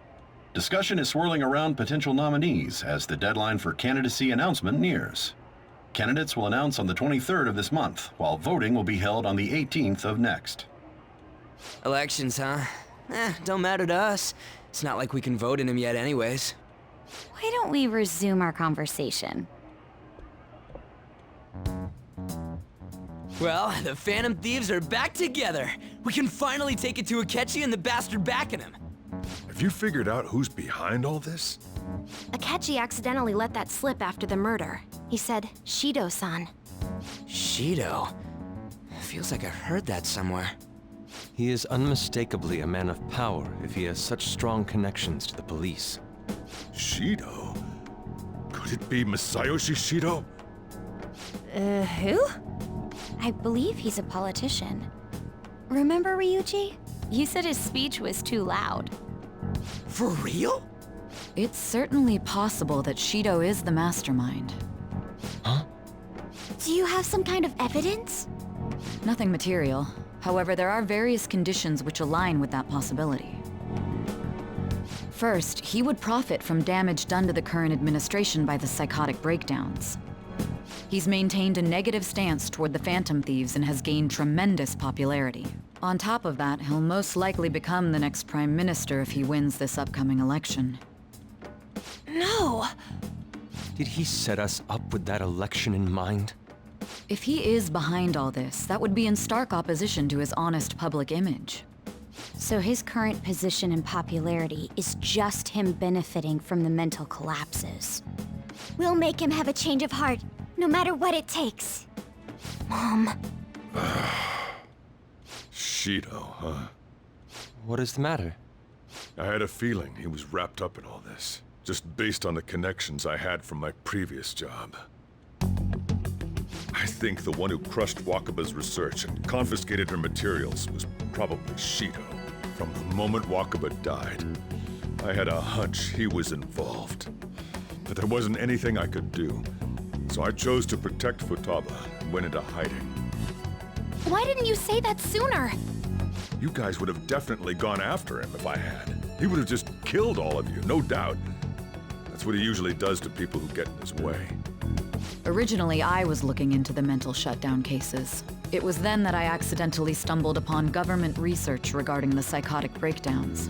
Discussion is swirling around potential nominees as the deadline for candidacy announcement nears. Candidates will announce on the 23rd of this month, while voting will be held on the 18th of next. Elections, huh? Don't matter to us. It's not like we can vote in them yet anyways. Why don't we resume our conversation? Well, the Phantom Thieves are back together. We can finally take it to Akechi and the bastard backing him. Have you figured out who's behind all this? Akechi accidentally let that slip after the murder. He said, Shido-san. Shido? Feels like I've heard that somewhere. He is unmistakably a man of power if he has such strong connections to the police. Shido? Could it be Masayoshi Shido? Who? I believe he's a politician. Remember, Ryuji? You said his speech was too loud. For real? It's certainly possible that Shido is the mastermind. Huh? Do you have some kind of evidence? Nothing material. However, there are various conditions which align with that possibility. First, he would profit from damage done to the current administration by the psychotic breakdowns. He's maintained a negative stance toward the Phantom Thieves and has gained tremendous popularity. On top of that, he'll most likely become the next Prime Minister if he wins this upcoming election. No! Did he set us up with that election in mind? If he is behind all this, that would be in stark opposition to his honest public image. So his current position and popularity is just him benefiting from the mental collapses. We'll make him have a change of heart, no matter what it takes. Mom. Shido, huh? What is the matter? I had a feeling he was wrapped up in all this, just based on the connections I had from my previous job. I think the one who crushed Wakaba's research and confiscated her materials was probably Shido. From the moment Wakaba died, I had a hunch he was involved. But there wasn't anything I could do, so I chose to protect Futaba and went into hiding. Why didn't you say that sooner? You guys would have definitely gone after him if I had. He would have just killed all of you, no doubt. That's what he usually does to people who get in his way. Originally, I was looking into the mental shutdown cases. It was then that I accidentally stumbled upon government research regarding the psychotic breakdowns.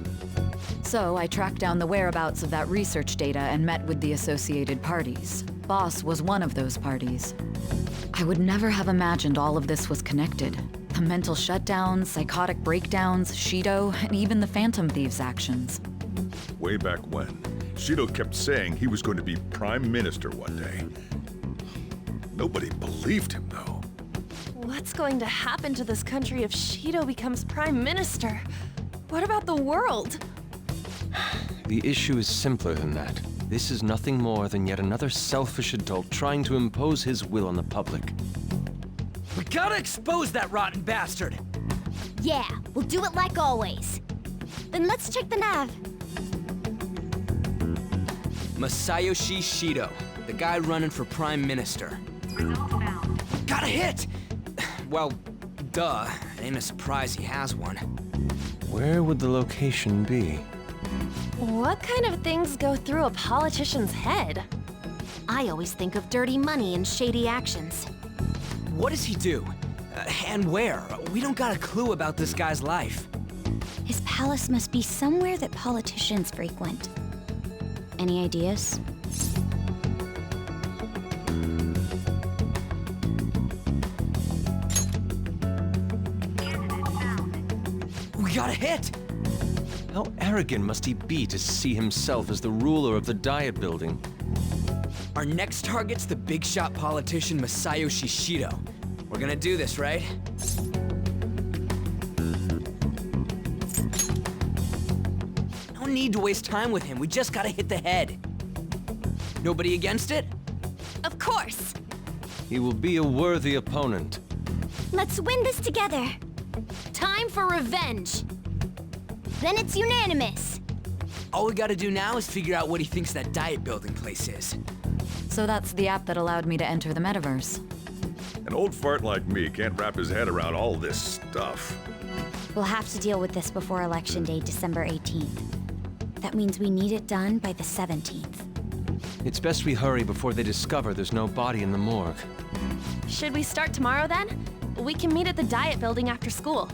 So I tracked down the whereabouts of that research data and met with the associated parties. Boss was one of those parties. I would never have imagined all of this was connected. The mental shutdowns, psychotic breakdowns, Shido, and even the Phantom Thieves' actions. Way back when, Shido kept saying he was going to be Prime Minister one day. Nobody believed him, though. What's going to happen to this country if Shido becomes Prime Minister? What about the world? The issue is simpler than that. This is nothing more than yet another selfish adult trying to impose his will on the public. We gotta expose that rotten bastard! Yeah, we'll do it like always. Then let's check the nav. Masayoshi Shido, the guy running for Prime Minister. Got a hit! Well, duh. It ain't a surprise he has one. Where would the location be? What kind of things go through a politician's head? I always think of dirty money and shady actions. What does he do? And where? We don't got a clue about this guy's life. His palace must be somewhere that politicians frequent. Any ideas? We got a hit! How arrogant must he be to see himself as the ruler of the Diet Building? Our next target's the big shot politician Masayoshi Shido. We're gonna do this, right? No need to waste time with him. We just gotta hit the head. Nobody against it? Of course! He will be a worthy opponent. Let's win this together. Time for revenge. Then it's unanimous. All we gotta do now is figure out what he thinks that Diet Building place is. So that's the app that allowed me to enter the metaverse. An old fart like me can't wrap his head around all this stuff. We'll have to deal with this before Election Day, December 18th. That means we need it done by the 17th. It's best we hurry before they discover there's no body in the morgue. Should we start tomorrow then? We can meet at the Diet Building after school.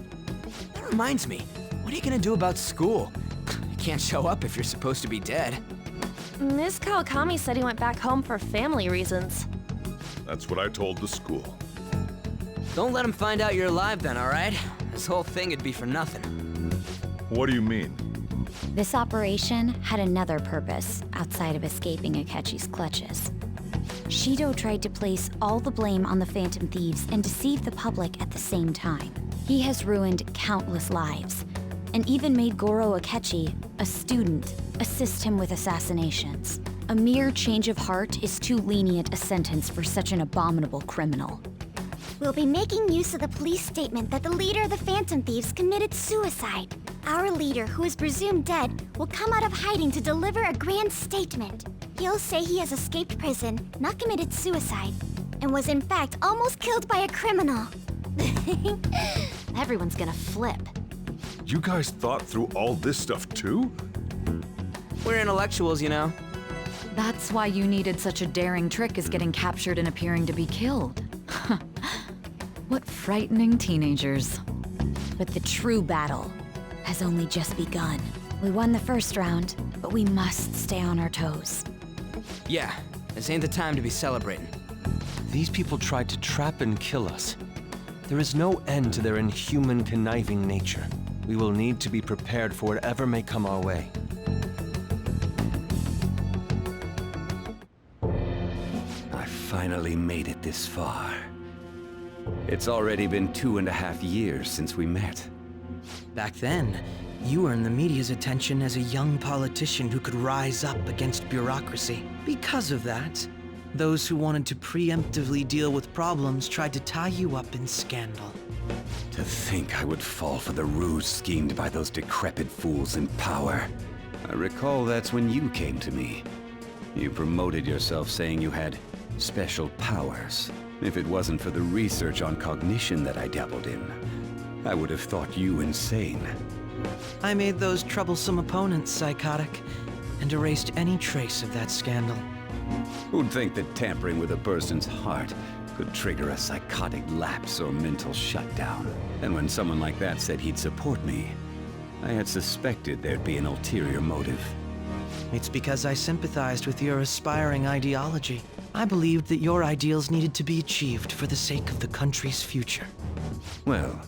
That reminds me, what are you gonna do about school? You can't show up if you're supposed to be dead. Ms. Kawakami said he went back home for family reasons. That's what I told the school. Don't let him find out you're alive then, all right? This whole thing would be for nothing. What do you mean? This operation had another purpose outside of escaping Akechi's clutches. Shido tried to place all the blame on the Phantom Thieves and deceive the public at the same time. He has ruined countless lives, and even made Goro Akechi, a student, assist him with assassinations. A mere change of heart is too lenient a sentence for such an abominable criminal. We'll be making use of the police statement that the leader of the Phantom Thieves committed suicide. Our leader, who is presumed dead, will come out of hiding to deliver a grand statement. He'll say he has escaped prison, not committed suicide, and was in fact almost killed by a criminal. Everyone's gonna flip. You guys thought through all this stuff too? We're intellectuals, you know. That's why you needed such a daring trick as getting captured and appearing to be killed. What frightening teenagers. But the true battle has only just begun. We won the first round, but we must stay on our toes. Yeah, this ain't the time to be celebrating. These people tried to trap and kill us. There is no end to their inhuman, conniving nature. We will need to be prepared for whatever may come our way. I finally made it this far. It's already been 2.5 years since we met. Back then, you earned the media's attention as a young politician who could rise up against bureaucracy. Because of that, those who wanted to preemptively deal with problems tried to tie you up in scandal. To think I would fall for the ruse schemed by those decrepit fools in power. I recall that's when you came to me. You promoted yourself saying you had special powers. If it wasn't for the research on cognition that I dabbled in, I would have thought you insane. I made those troublesome opponents psychotic and erased any trace of that scandal. Who'd think that tampering with a person's heart could trigger a psychotic lapse or mental shutdown? And when someone like that said he'd support me, I had suspected there'd be an ulterior motive. It's because I sympathized with your aspiring ideology. I believed that your ideals needed to be achieved for the sake of the country's future. Well,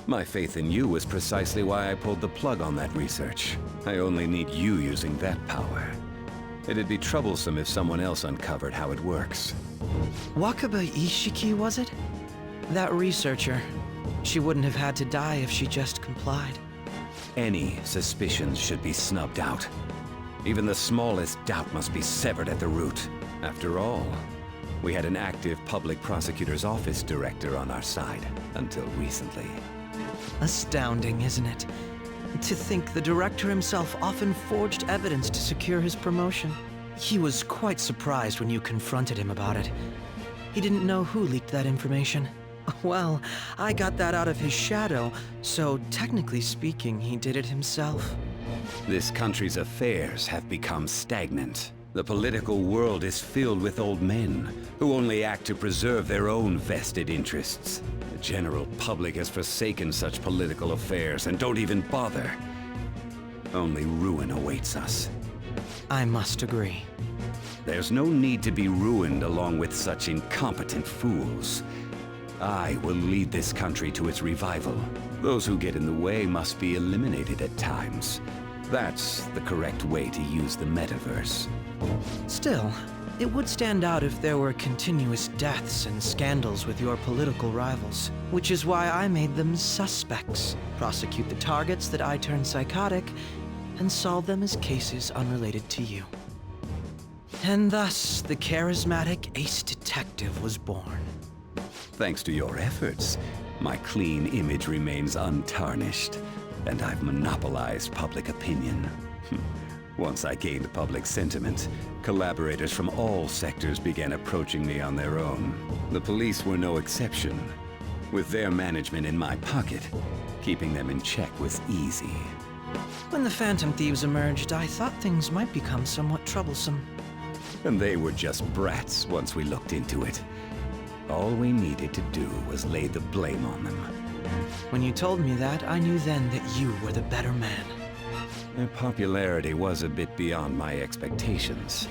my faith in you was precisely why I pulled the plug on that research. I only need you using that power. It'd be troublesome if someone else uncovered how it works. Wakaba Ishiki, was it? That researcher. She wouldn't have had to die if she just complied. Any suspicions should be snubbed out. Even the smallest doubt must be severed at the root. After all, we had an active public prosecutor's office director on our side until recently. Astounding, isn't it? To think the director himself often forged evidence to secure his promotion. He was quite surprised when you confronted him about it. He didn't know who leaked that information. Well, I got that out of his shadow, so technically speaking, he did it himself. This country's affairs have become stagnant. The political world is filled with old men who only act to preserve their own vested interests. The general public has forsaken such political affairs and don't even bother. Only ruin awaits us. I must agree. There's no need to be ruined along with such incompetent fools. I will lead this country to its revival. Those who get in the way must be eliminated at times. That's the correct way to use the metaverse. Still, it would stand out if there were continuous deaths and scandals with your political rivals, which is why I made them suspects, prosecute the targets that I turned psychotic, and solve them as cases unrelated to you. And thus, the charismatic ace detective was born. Thanks to your efforts, my clean image remains untarnished, and I've monopolized public opinion. Once I gained public sentiment, collaborators from all sectors began approaching me on their own. The police were no exception. With their management in my pocket, keeping them in check was easy. When the Phantom Thieves emerged, I thought things might become somewhat troublesome. And they were just brats once we looked into it. All we needed to do was lay the blame on them. When you told me that, I knew then that you were the better man. Their popularity was a bit beyond my expectations,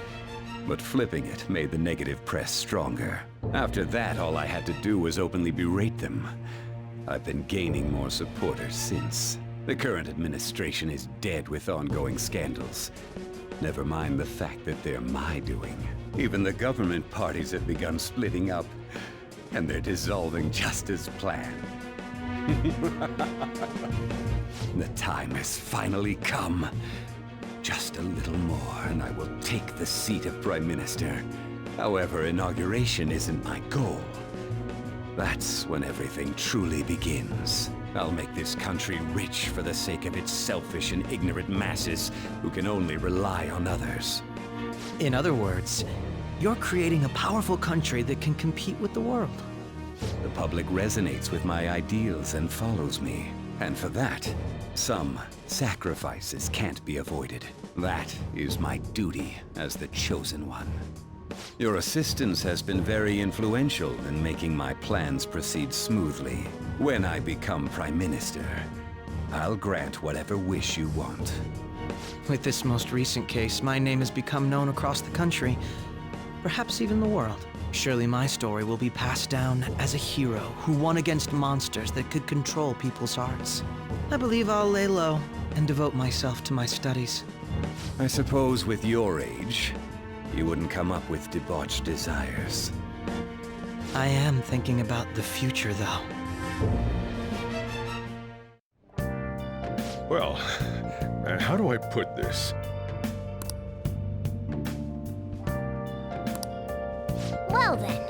but flipping it made the negative press stronger. After that, all I had to do was openly berate them. I've been gaining more supporters since. The current administration is dead with ongoing scandals. Never mind the fact that they're my doing. Even the government parties have begun splitting up, and they're dissolving just as planned. The time has finally come. Just a little more, and I will take the seat of Prime Minister. However, inauguration isn't my goal. That's when everything truly begins. I'll make this country rich for the sake of its selfish and ignorant masses who can only rely on others. In other words, you're creating a powerful country that can compete with the world. The public resonates with my ideals and follows me. And for that, some sacrifices can't be avoided. That is my duty as the Chosen One. Your assistance has been very influential in making my plans proceed smoothly. When I become Prime Minister, I'll grant whatever wish you want. With this most recent case, my name has become known across the country, perhaps even the world. Surely my story will be passed down as a hero who won against monsters that could control people's hearts. I believe I'll lay low and devote myself to my studies. I suppose with your age, you wouldn't come up with debauched desires. I am thinking about the future, though. Well, how do I put this? Well then,